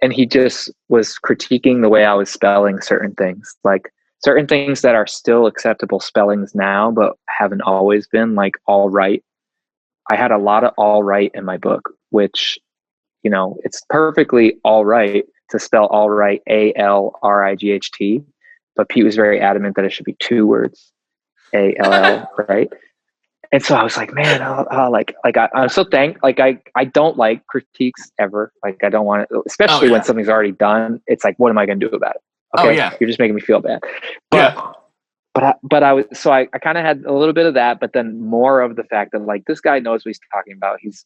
And he just was critiquing the way I was spelling certain things, like certain things that are still acceptable spellings now but haven't always been, like all right. I had a lot of all right in my book, which, you know, it's perfectly all right to spell all right ALRIGHT, but Pete was very adamant that it should be 2 words, ALL, right? And so I was like, man, I'm so I don't like critiques ever. Like, I don't want it, especially when something's already done. It's like, what am I going to do about it? Okay, you're just making me feel bad. But I kind of had a little bit of that, but then more of the fact that like this guy knows what he's talking about. He's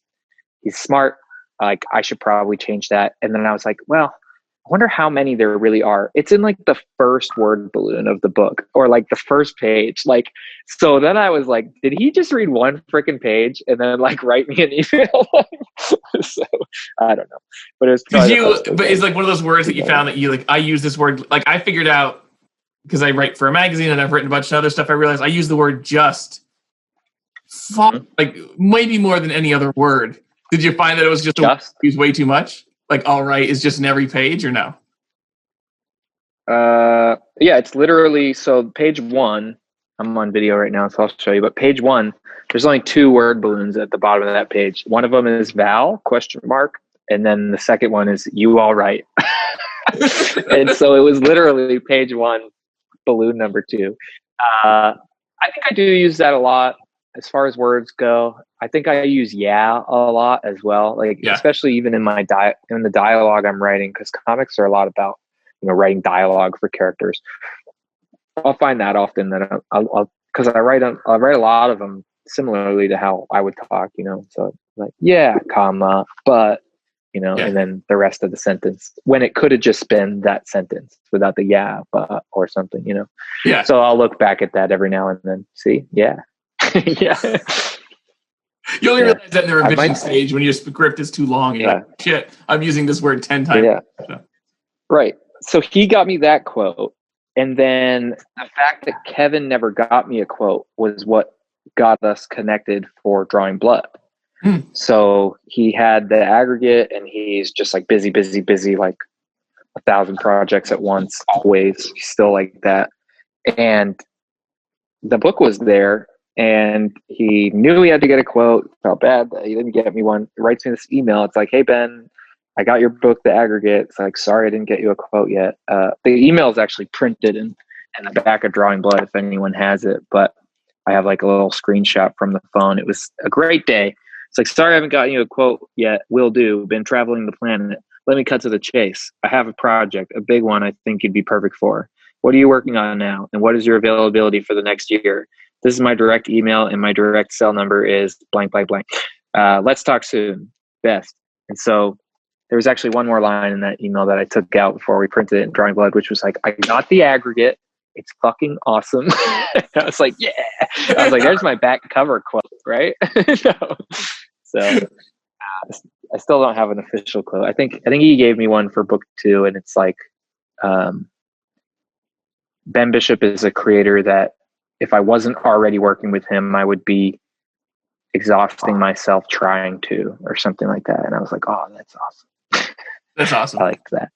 smart. Like, I should probably change that. And then I was like, well, I wonder how many there really are. It's in like the first word balloon of the book, or like the first page. Like, so then I was like, did he just read one freaking page and then like write me an email? So I don't know, but it was. But it's like one of those words that you found that you like. I use this word. Like, I figured out, because I write for a magazine and I've written a bunch of other stuff. I realized I use the word just like maybe more than any other word. Did you find that it was just used way too much? Like, all right is just in every page, or no? Yeah, it's literally, so page 1, I'm on video right now, so I'll show you, but page 1, there's only 2 word balloons at the bottom of that page. One of them is Val, ? And then the second one is you all right. And so it was literally page 1, balloon number 2. I think I do use that a lot as far as words go. I think I use a lot as well, like especially even in my in the dialogue I'm writing, because comics are a lot about, you know, writing dialogue for characters. I'll find that often that I'll because I write a lot of them similarly to how I would talk, you know. So like comma, but, you know, and then the rest of the sentence, when it could have just been that sentence without the but or something, you know. Yeah. So I'll look back at that every now and then. See, yeah. You only realize that in the revision stage when your script is too long. You're like, shit, I'm using this word 10 times. Yeah. So. Right. So he got me that quote. And then the fact that Kevin never got me a quote was what got us connected for Drawing Blood. So he had the aggregate, and he's just like busy, like 1,000 projects at once, always. He's still like that. And the book was there, and he knew he had to get a quote. Felt bad that he didn't get me one. He writes me this email. It's like, hey, Ben, I got your book, The Aggregate. It's like, sorry, I didn't get you a quote yet. The email is actually printed in the back of Drawing Blood if anyone has it. But I have like a little screenshot from the phone. It was a great day. It's like, sorry, I haven't gotten you a quote yet. Will do. Been traveling the planet. Let me cut to the chase. I have a project, a big one I think you'd be perfect for. What are you working on now? And what is your availability for the next year? This is my direct email, and my direct cell number is blank, blank, blank. Let's talk soon. Best. And so there was actually one more line in that email that I took out before we printed it in Drawing Blood, which was like, I got the aggregate. It's fucking awesome. I was like, yeah. I was like, there's my back cover quote, right? So I still don't have an official quote. I think he gave me one for book 2, and it's like, Ben Bishop is a creator that if I wasn't already working with him, I would be exhausting myself trying to, or something like that. And I was like, oh, that's awesome. That's awesome. I liked that.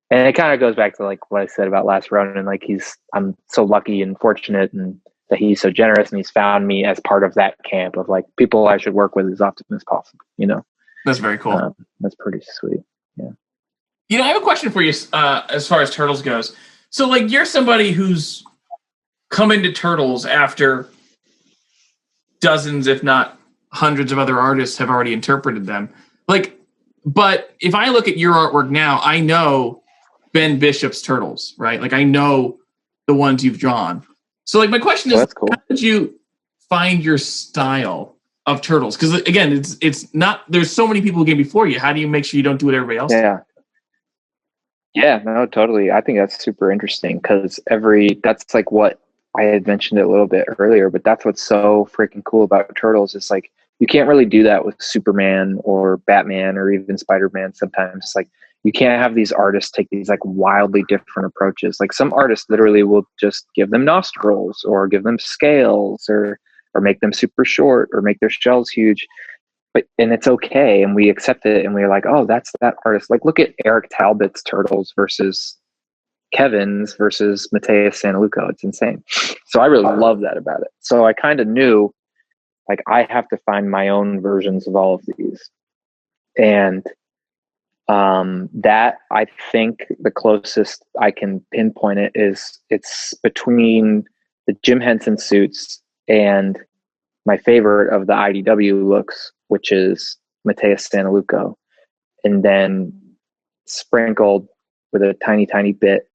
And it kind of goes back to like what I said about Last Ronin. Like I'm so lucky and fortunate, and that he's so generous, and he's found me as part of that camp of like people I should work with as often as possible, you know? That's very cool. That's pretty sweet. Yeah. You know, I have a question for you as far as Turtles goes. So like, you're somebody who's come into Turtles after dozens, if not hundreds of other artists have already interpreted them. Like, but if I look at your artwork now, I know Ben Bishop's Turtles, right? Like, I know the ones you've drawn. So like, my question is, cool. How did you find your style of Turtles? Because again, it's not, there's so many people who came before you. How do you make sure you don't do what everybody else does? Yeah, no, totally. I think that's super interesting, because that's like what I had mentioned it a little bit earlier, but that's what's so freaking cool about Turtles. It's like, you can't really do that with Superman or Batman or even Spider-Man sometimes. It's like, you can't have these artists take these like wildly different approaches. Like some artists literally will just give them nostrils or give them scales or make them super short or make their shells huge. And it's okay. And we accept it. And we're like, oh, that's that artist. Like, look at Eric Talbot's turtles versus Kevin's versus Mateus Santaluco. It's insane. So I really love that about it. So I kind of knew, like, I have to find my own versions of all of these. And that, I think the closest I can pinpoint it is it's between the Jim Henson suits and my favorite of the IDW looks, which is Mateus Santaluco, and then sprinkled with a tiny, tiny bit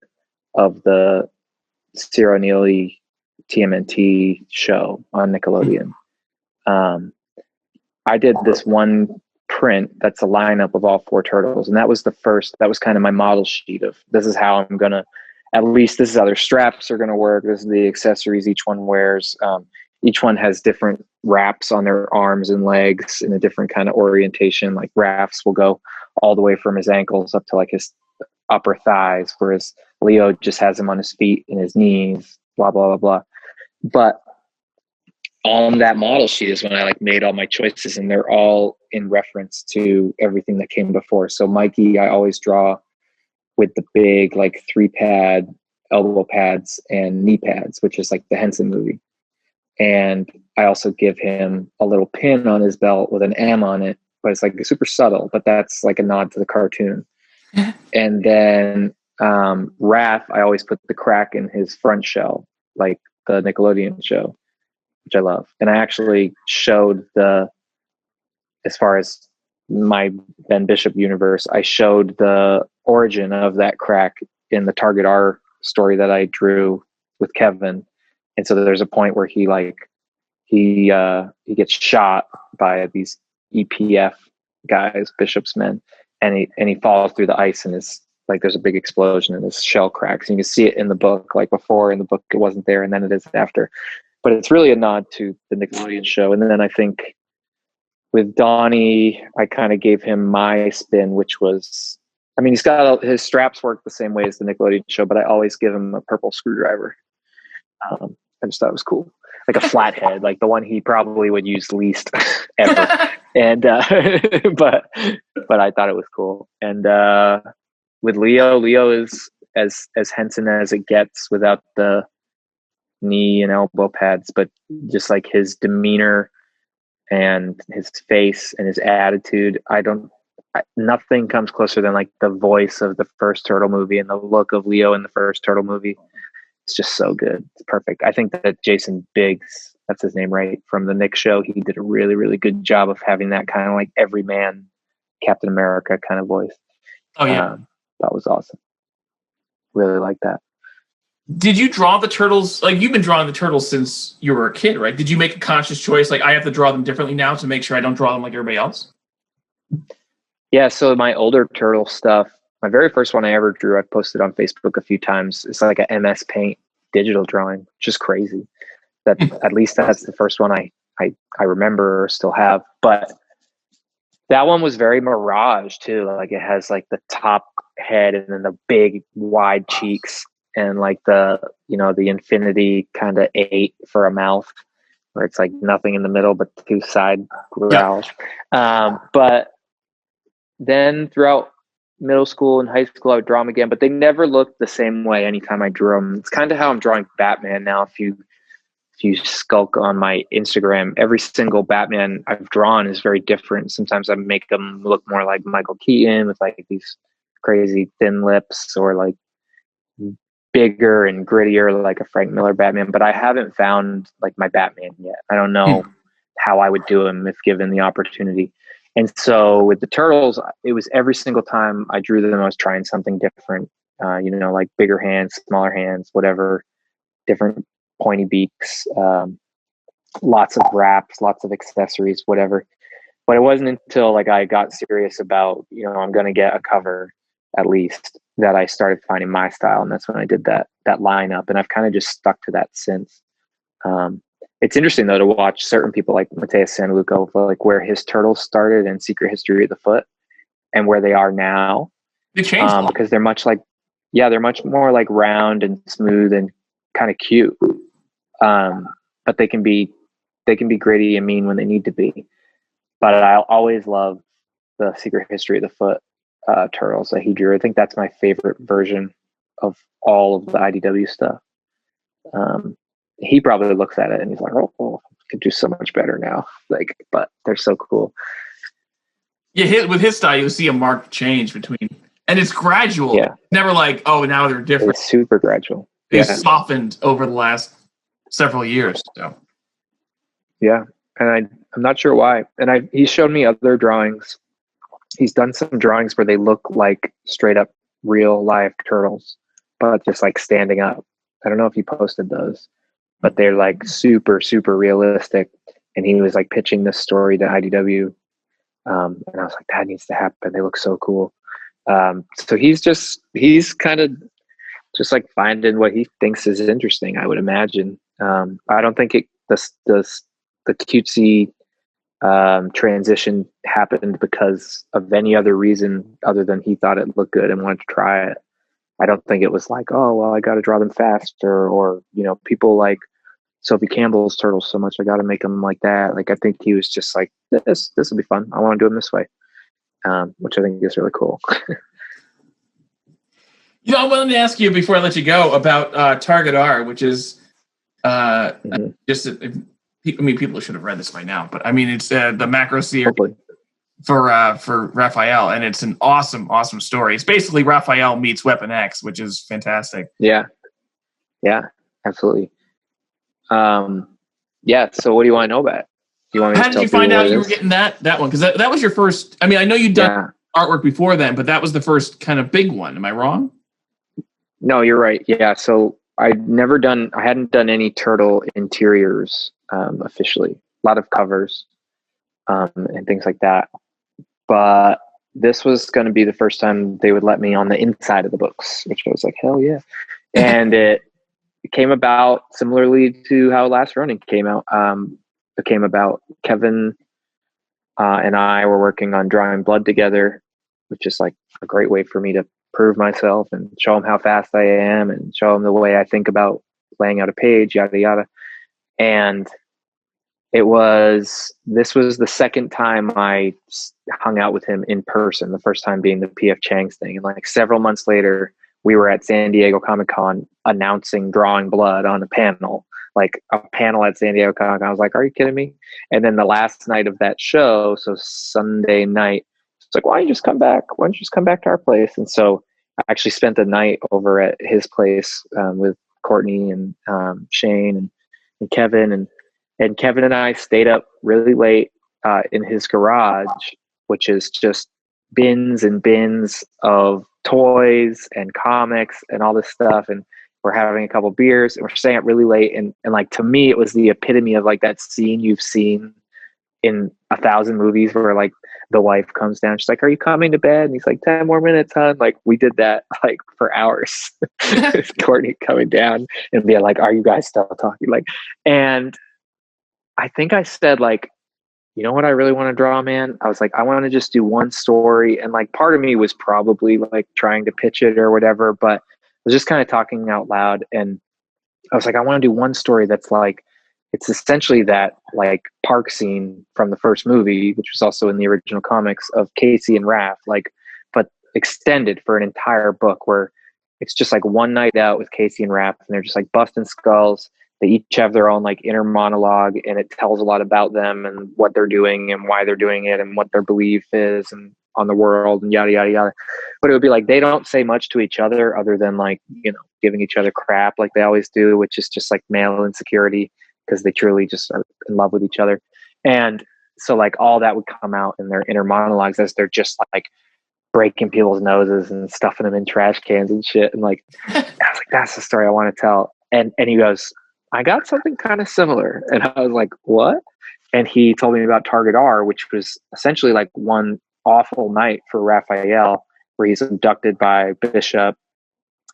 of the Ciro Neely TMNT show on Nickelodeon. I did this one print that's a lineup of all 4 turtles, and that was kind of my model sheet of, this is how I'm gonna, at least this is how their straps are gonna work, this is the accessories each one wears. Each one has different wraps on their arms and legs in a different kind of orientation. Like Raph's will go all the way from his ankles up to like his upper thighs, whereas Leo just has him on his feet and his knees, blah, blah, blah, blah. But on that model sheet is when I like made all my choices, and they're all in reference to everything that came before. So Mikey, I always draw with the big like 3-pad elbow pads and knee pads, which is like the Henson movie. And I also give him a little pin on his belt with an M on it, but it's like super subtle, but that's like a nod to the cartoon. And then Raph, I always put the crack in his front shell, like the Nickelodeon show, which I love. And I actually showed as far as my Ben Bishop universe, I showed the origin of that crack in the Target R story that I drew with Kevin. And so there's a point where he gets shot by these EPF guys, Bishop's men, and he falls through the ice, and is like, there's a big explosion and his shell cracks. And you can see it in the book, like before in the book it wasn't there, and then it is after. But it's really a nod to the Nickelodeon show. And then I think with Donnie, I kind of gave him my spin, which was, I mean, his straps work the same way as the Nickelodeon show, but I always give him a purple screwdriver. I just thought it was cool, like a flathead, like the one he probably would use least ever. And but I thought it was cool. And with Leo is as Henson as it gets, without the knee and elbow pads, but just like his demeanor and his face and his attitude. Nothing comes closer than like the voice of the first Turtle movie and the look of Leo in the first Turtle movie. It's just so good. It's perfect. I think that Jason Biggs, that's his name, right, from the Nick show, he did a really, really good job of having that kind of like everyman Captain America kind of voice. Oh, yeah. That was awesome. Really like that. Did you draw the turtles? Like, you've been drawing the turtles since you were a kid, right? Did you make a conscious choice? Like, I have to draw them differently now to make sure I don't draw them like everybody else? Yeah. So my older turtle stuff, my very first one I ever drew, I've posted on Facebook a few times. It's like a MS Paint digital drawing, just crazy. That at least that's the first one I remember or still have. But that one was very Mirage too. Like, it has like the top head and then the big wide cheeks and like the infinity kind of 8 for a mouth, where it's like nothing in the middle but 2 side growls. But then throughout middle school and high school, I would draw them again, but they never looked the same way anytime I drew them. It's kind of how I'm drawing Batman now. If you skulk on my Instagram, every single Batman I've drawn is very different. Sometimes I make them look more like Michael Keaton with like these crazy thin lips, or like bigger and grittier like a Frank Miller Batman, but I haven't found like my Batman yet. I don't know how I would do him if given the opportunity. And so with the turtles, it was every single time I drew them, I was trying something different, like bigger hands, smaller hands, whatever, different pointy beaks, lots of wraps, lots of accessories, whatever. But it wasn't until like I got serious about, I'm going to get a cover at least, that I started finding my style. And that's when I did that lineup. And I've kind of just stuck to that since. It's interesting though to watch certain people like Mateus Santaluco, like where his turtles started in Secret History of the Foot and where they are now. They changed a lot. Because they're they're much more like round and smooth and kind of cute. But they can be gritty and mean when they need to be. But I always love the Secret History of the Foot turtles that he drew. I think that's my favorite version of all of the IDW stuff. He probably looks at it and he's like, "Oh, could do so much better now." Like, but they're so cool. Yeah, with his style, you'll see a marked change between, and it's gradual. Yeah. Never like, oh, now they're different. It's super gradual. It's softened over the last several years. So. Yeah, and I'm not sure why. And he showed me other drawings. He's done some drawings where they look like straight up real live turtles, but just like standing up. I don't know if he posted those, but they're like super, super realistic. And he was like pitching this story to IDW. And I was like, that needs to happen. They look so cool. So he's kind of just like finding what he thinks is interesting, I would imagine. I don't think the cutesy transition happened because of any other reason other than he thought it looked good and wanted to try it. I don't think it was like, oh, well, I got to draw them faster, or, you know, people like Sophie Campbell's turtles so much, I got to make them like that. Like, I think he was just like, this will be fun. I want to do them this way, which I think is really cool. You know, I wanted to ask you before I let you go about Target R, which is just, people should have read this by now, but I mean, it's the macro series. Hopefully. For Raphael, and it's an awesome story. It's basically Raphael meets Weapon X, which is fantastic. Yeah, absolutely. Yeah. So, what do you want to know about it? How did you find out you were getting that one? Because that was your first. I mean, I know you'd done artwork before then, but that was the first kind of big one. Am I wrong? No, you're right. Yeah. So I hadn't done any turtle interiors officially. A lot of covers and things like that. But this was going to be the first time they would let me on the inside of the books, which I was like, hell yeah. And it came about similarly to how Last Ronin came out. It came about Kevin and I were working on drawing blood together, which is like a great way for me to prove myself and show them how fast I am and show them the way I think about laying out a page, yada, yada. And this was the second time I hung out with him in person, the first time being the PF Chang's thing. And like several months later, we were at San Diego Comic-Con announcing Drawing Blood on a panel at San Diego Comic-Con. I was like, are you kidding me? And then the last night of that show, so Sunday night, it's like, why don't you just come back? Why don't you just come back to our place? And so I actually spent the night over at his place with Courtney and Shane and Kevin. And Kevin and I stayed up really late in his garage, which is just bins and bins of toys and comics and all this stuff. And we're having a couple beers and we're staying up really late. And like, to me, it was the epitome of like that scene you've seen in 1,000 movies where like the wife comes down. She's like, are you coming to bed? And he's like, 10 more minutes, hon. Like, we did that like for hours. Courtney coming down and being like, are you guys still talking? Like, and I think I said like, you know what I really want to draw, man? I was like, I want to just do one story. And like, part of me was probably like trying to pitch it or whatever, but I was just kind of talking out loud. And I was like, I want to do one story that's like, it's essentially that like park scene from the first movie, which was also in the original comics, of Casey and Raph, like, but extended for an entire book where it's just like one night out with Casey and Raph, and they're just like busting skulls. They each have their own like inner monologue, and it tells a lot about them and what they're doing and why they're doing it and what their belief is and on the world and yada, yada, yada. But it would be like, they don't say much to each other than like, you know, giving each other crap like they always do, which is just like male insecurity, because they truly just are in love with each other. And so like all that would come out in their inner monologues as they're just like breaking people's noses and stuffing them in trash cans and shit. And like, I was like, that's the story I want to tell. And he goes, I got something kind of similar. And I was like, what? And he told me about Target R, which was essentially like one awful night for Raphael, where he's abducted by Bishop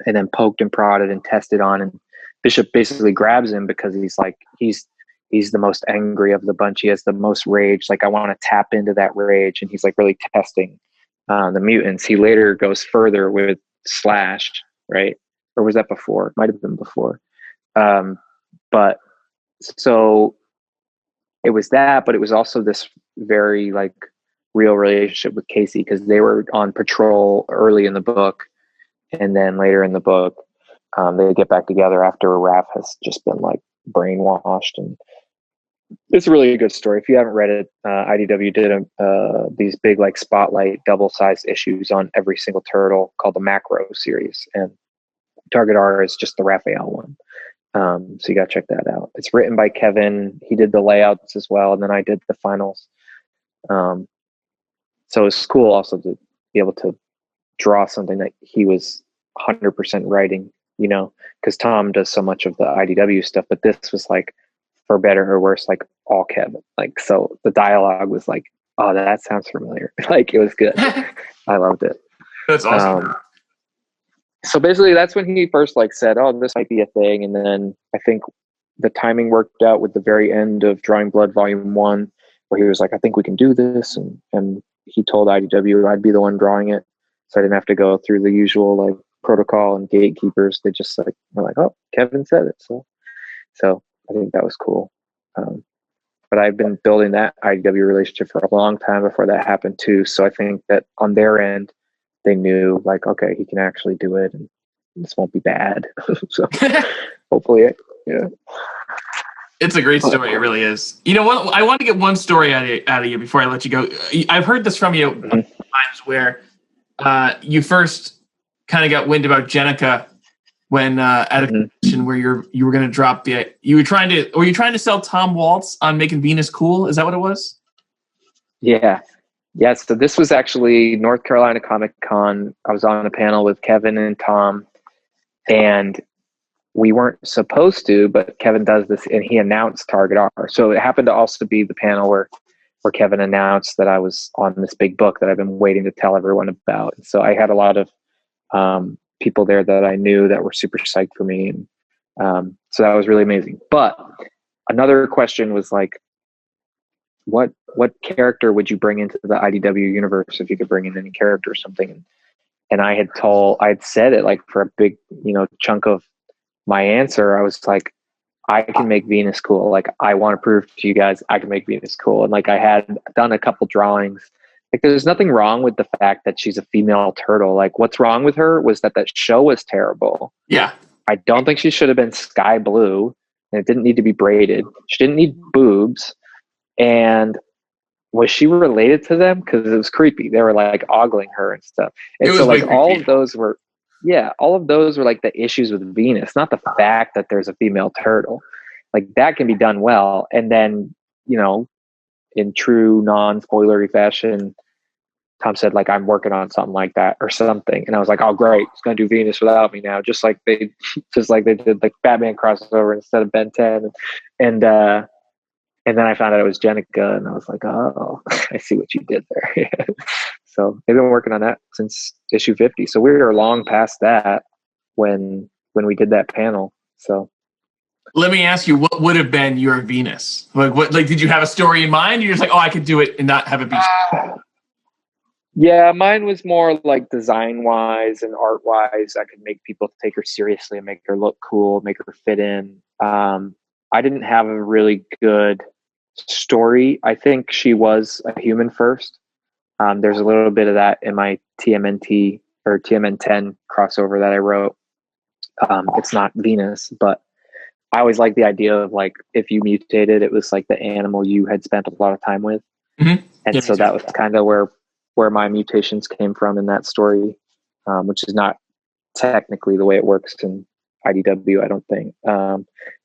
and then poked and prodded and tested on. And Bishop basically grabs him because he's like, he's the most angry of the bunch. He has the most rage. Like, I want to tap into that rage. And he's like really testing the mutants. He later goes further with Slash, right? Or was that before? Might have been before. But so it was that, but it was also this very like real relationship with Casey, because they were on patrol early in the book, and then later in the book, they get back together after Raph has just been like brainwashed. And it's a really good story. If you haven't read it, IDW did these big like spotlight double-sized issues on every single turtle called the Macro series, and Target R is just the Raphael one. So you got to check that out. It's written by Kevin. He did the layouts as well, and then I did the finals. So it's cool also to be able to draw something that he was 100% writing, because Tom does so much of the IDW stuff, but this was like, for better or worse, like all Kevin. Like, so the dialogue was like, oh, that sounds familiar. Like, it was good. I loved it. That's awesome. So basically that's when he first like said, oh, this might be a thing. And then I think the timing worked out with the very end of Drawing Blood Volume 1, where he was like, I think we can do this. And he told IDW I'd be the one drawing it. So I didn't have to go through the usual like protocol and gatekeepers. They just like were like, oh, Kevin said it. So I think that was cool. But I've been building that IDW relationship for a long time before that happened too. So I think that on their end, they knew like, okay, he can actually do it, and this won't be bad. So hopefully, yeah. It's a great story. It really is. You know what? I want to get one story out of you before I let you go. I've heard this from you times where you first kind of got wind about Jenica when at a convention where you were going to drop you were trying to sell Tom Waltz on making Venus cool. Is that what it was? Yeah. So this was actually North Carolina Comic Con. I was on a panel with Kevin and Tom, and we weren't supposed to, but Kevin does this, and he announced Target R. So it happened to also be the panel where Kevin announced that I was on this big book that I've been waiting to tell everyone about. So I had a lot of people there that I knew that were super psyched for me. And so that was really amazing. But another question was like, what character would you bring into the IDW universe if you could bring in any character or something? And I had said it like for a big, chunk of my answer. I was like, I can make Venus cool. Like, I want to prove to you guys I can make Venus cool. And like, I had done a couple drawings. Like, there's nothing wrong with the fact that she's a female turtle. Like, what's wrong with her was that show was terrible. Yeah. I don't think she should have been sky blue, and it didn't need to be braided. She didn't need boobs. And was she related to them? Because it was creepy. They were like ogling her and stuff. And so like all of those were like the issues with Venus, not the fact that there's a female turtle. Like, that can be done well. And then, in true non-spoilery fashion, Tom said like, I'm working on something like that or something. And I was like, oh great, it's gonna do Venus without me now. Just like they did like Batman crossover instead of Ben 10. And then I found out it was Jenica, and I was like, oh, I see what you did there. So they've been working on that since issue 50. So we were long past that when we did that panel. So let me ask you, what would have been your Venus? Like, did you have a story in mind? You're just like, oh, I could do it and not have it be. Yeah, mine was more like design wise and art wise. I could make people take her seriously and make her look cool, make her fit in. I didn't have a really good story. I think she was a human first. There's a little bit of that in my TMNT or TMN10 crossover that I wrote. It's not Venus, but I always liked the idea of like, if you mutated, it was like the animal you had spent a lot of time with. Mm-hmm. And so that was kind of where my mutations came from in that story, which is not technically the way it works in IDW, I don't think.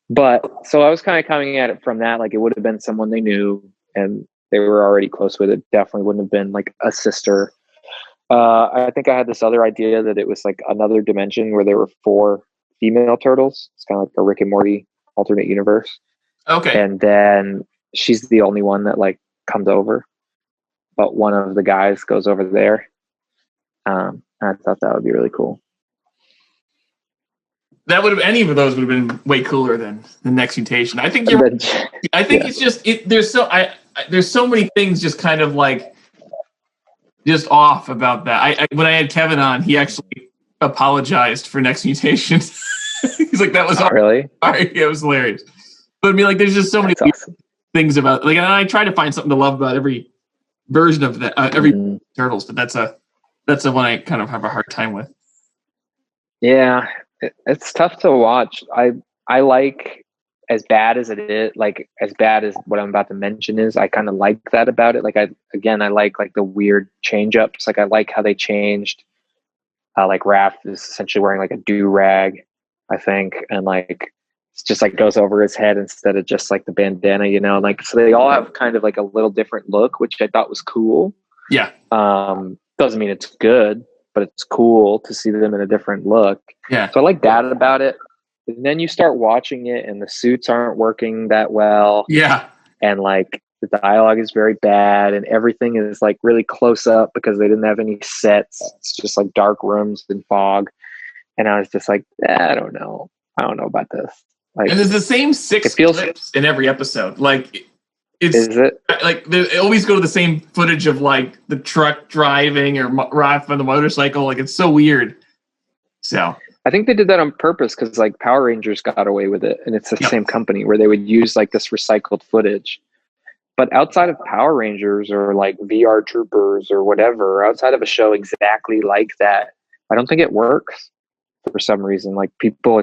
But so I was kind of coming at it from that, like it would have been someone they knew and they were already close with. It definitely wouldn't have been like a sister. I think I had this other idea that it was like another dimension where there were 4 female turtles. It's kind of like a Rick and Morty alternate universe. Okay. And then she's the only one that like comes over, but one of the guys goes over there. I thought that would be really cool. That would have, any of those would have been way cooler than the next mutation. I think it's just there's so many things just kind of like just off about that. When I had Kevin on, he actually apologized for Next Mutation. He's like, that was really? Sorry. Yeah, it was hilarious. But I mean, like, there's just so many things about, like, and I try to find something to love about every version of that, every Turtles, but that's the one I kind of have a hard time with. Yeah, it's tough to watch. I like, as bad as it is, like as bad as what I'm about to mention is, I kind of like that about it. Like I like the weird change ups. Like I like how they changed. Like Raph is essentially wearing like a do-rag, I think, and like it's just like goes over his head instead of just like the bandana, you know. Like so they all have kind of like a little different look, which I thought was cool. Yeah. Doesn't mean it's good, but it's cool to see them in a different look. Yeah. So I like that about it. And then you start watching it and the suits aren't working that well. Yeah. And like the dialogue is very bad and everything is like really close up because they didn't have any sets. It's just like dark rooms and fog. And I was just like, I don't know about this. Like, and there's the same 6 clips in every episode. Like, is it like they always go to the same footage of like the truck driving or Raph on the motorcycle? Like, it's so weird. So I think they did that on purpose because like Power Rangers got away with it, and it's the same company where they would use like this recycled footage. But outside of Power Rangers or like VR Troopers or whatever, outside of a show exactly like that, I don't think it works for some reason. Like people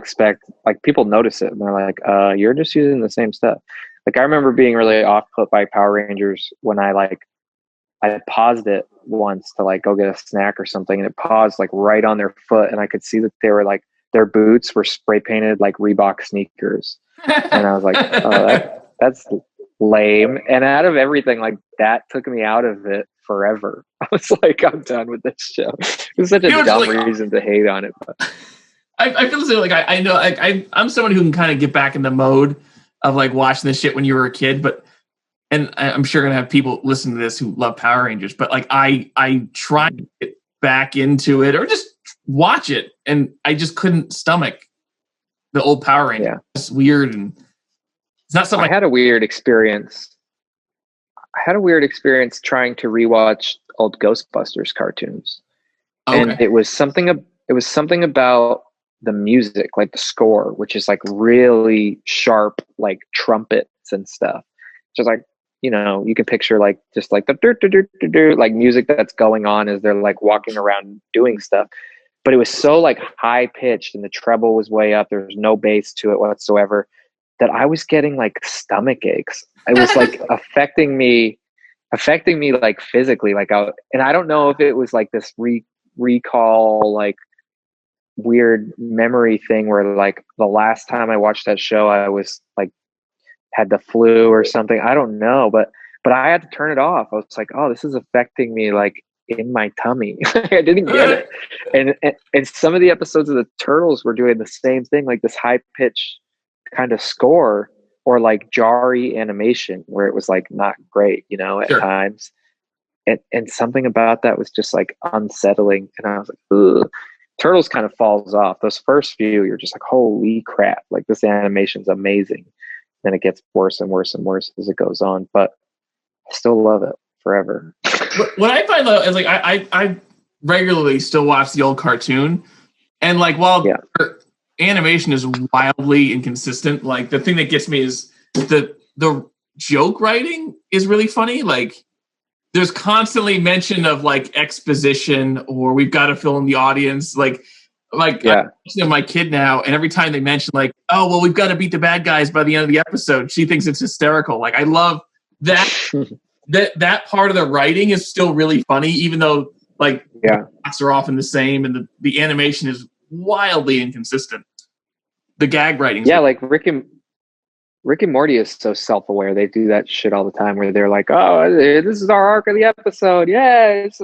notice it and they're like, you're just using the same stuff. Like I remember being really off put by Power Rangers when I paused it once to like go get a snack or something, and it paused like right on their foot, and I could see that they were like their boots were spray painted like Reebok sneakers, and I was like, oh, that's lame. And out of everything, like that took me out of it forever. I was like, I'm done with this show. It was such a dumb reason to hate on it. But I feel like I know I'm someone who can kind of get back in the mode of like watching this shit when you were a kid, but. And I'm sure going to have people listen to this who love Power Rangers, but like I tried to get back into it or just watch it, and I just couldn't stomach the old Power Rangers. Yeah. It's weird, and it's not something. I had a weird experience. Trying to rewatch old Ghostbusters cartoons, and it was something about the music, like the score, which is like really sharp, like trumpets and stuff. Just like, you know, you can picture like just like the like music that's going on as they're like walking around doing stuff. But it was so like high pitched and the treble was way up. There was no bass to it whatsoever that I was getting like stomach aches. It was like affecting me like physically. Like and I don't know if it was like this recall like weird memory thing where like the last time I watched that show I was like had the flu or something. I don't know, but I had to turn it off. I was like, oh, this is affecting me like in my tummy. I didn't get it. And some of the episodes of the Turtles were doing the same thing, like this high pitched kind of score or like jarry animation where it was like not great, you know, at times. And something about that was just like unsettling. And I was like, ugh. Turtles kind of falls off. Those first few, you're just like, holy crap, like this animation's amazing. Then it gets worse and worse and worse as it goes on, but I still love it forever. What I find though is like I regularly still watch the old cartoon, and like while animation is wildly inconsistent, like the thing that gets me is the joke writing is really funny. Like there's constantly mention of like exposition or we've got to fill in the audience. Like I'm my kid now, and every time they mention like, oh well, we've got to beat the bad guys by the end of the episode, she thinks it's hysterical. Like I love that that part of the writing is still really funny, even though like the plots are often the same and the animation is wildly inconsistent. The gag writing, like Rick and Morty is so self-aware. They do that shit all the time where they're like, oh, this is our arc of the episode. Yeah, this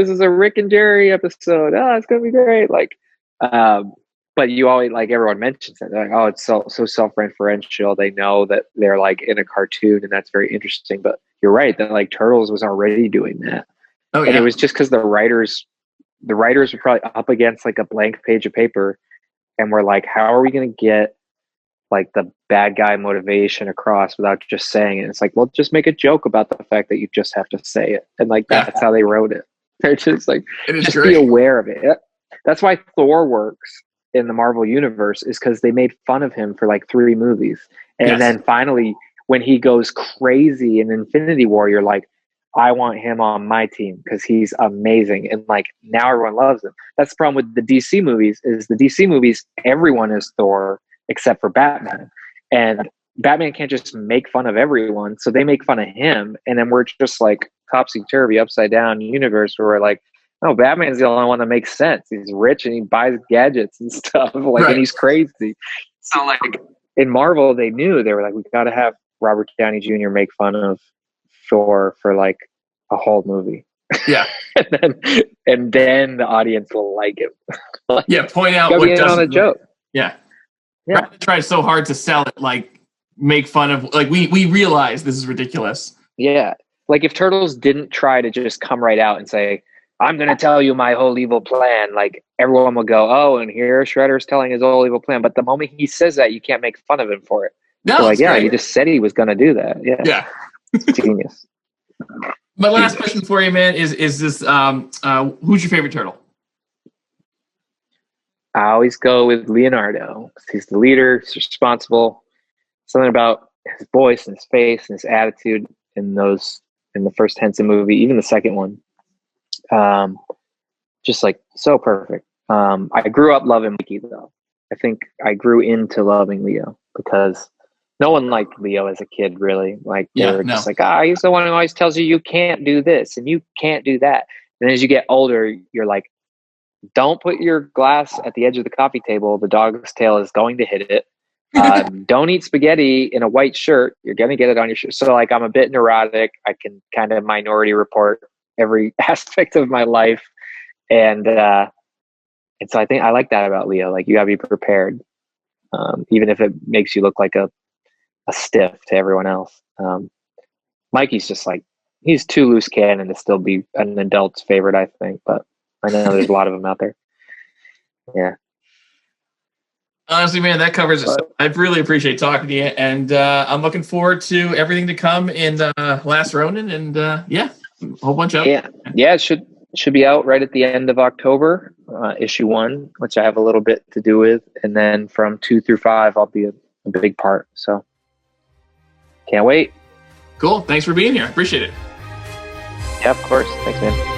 is a Rick and Jerry episode. Oh, it's gonna be great. Like, but you always like everyone mentions it. They're like, oh, it's so self-referential. They know that they're like in a cartoon, and that's very interesting. But you're right that like Turtles was already doing that, and it was just because the writers were probably up against like a blank page of paper, and we're like, how are we gonna get like the bad guy motivation across without just saying it. It's like, well, just make a joke about the fact that you just have to say it. And like, that's how they wrote it. They're just like, just be aware of it. That's why Thor works in the Marvel universe, is because they made fun of him for like 3 movies. And then finally, when he goes crazy in Infinity War, you're like, I want him on my team because he's amazing. And like, now everyone loves him. That's the problem with the DC movies, is the DC movies, everyone is Thor except for Batman. And Batman can't just make fun of everyone. So they make fun of him. And then we're just like topsy-turvy, upside down universe where we're like, no, Batman's the only one that makes sense. He's rich and he buys gadgets and stuff. Like, and he's crazy. So like in Marvel, they knew, they were like, we got to have Robert Downey Jr. make fun of Thor for like a whole movie. Yeah. and then the audience will like him. Like, point out what doesn't. On a joke. Yeah. Rather try so hard to sell it, like make fun of, like we realize this is ridiculous. Yeah. Like if Turtles didn't try to just come right out and say, I'm going to tell you my whole evil plan, like everyone will go, oh, and here Shredder's telling his whole evil plan. But the moment he says that, you can't make fun of him for it. No, so like, yeah, he just said he was going to do that. Yeah. Yeah. Genius. My last question for you, man, is this, who's your favorite turtle? I always go with Leonardo. He's the leader. He's responsible. Something about his voice and his face and his attitude in the first Henson movie, even the second one. Just like so perfect. I grew up loving Mikey though. I think I grew into loving Leo because no one liked Leo as a kid, really. Like they were just like, he's the one who always tells you can't do this and you can't do that. And as you get older, you're like, don't put your glass at the edge of the coffee table. The dog's tail is going to hit it. Don't eat spaghetti in a white shirt. You're going to get it on your shirt. So like, I'm a bit neurotic. I can kind of minority report every aspect of my life. And so I think I like that about Leo. Like you gotta be prepared. Even if it makes you look like a stiff to everyone else. Mikey's just like, he's too loose cannon to still be an adult's favorite, I think, but I know there's a lot of them out there. Yeah. Honestly, man, that covers it. I really appreciate talking to you, and I'm looking forward to everything to come in Last Ronin, and a whole bunch of it should be out right at the end of October, issue 1, which I have a little bit to do with, and then from 2 through 5, I'll be a big part. So can't wait. Cool. Thanks for being here. I appreciate it. Yeah, of course. Thanks, man.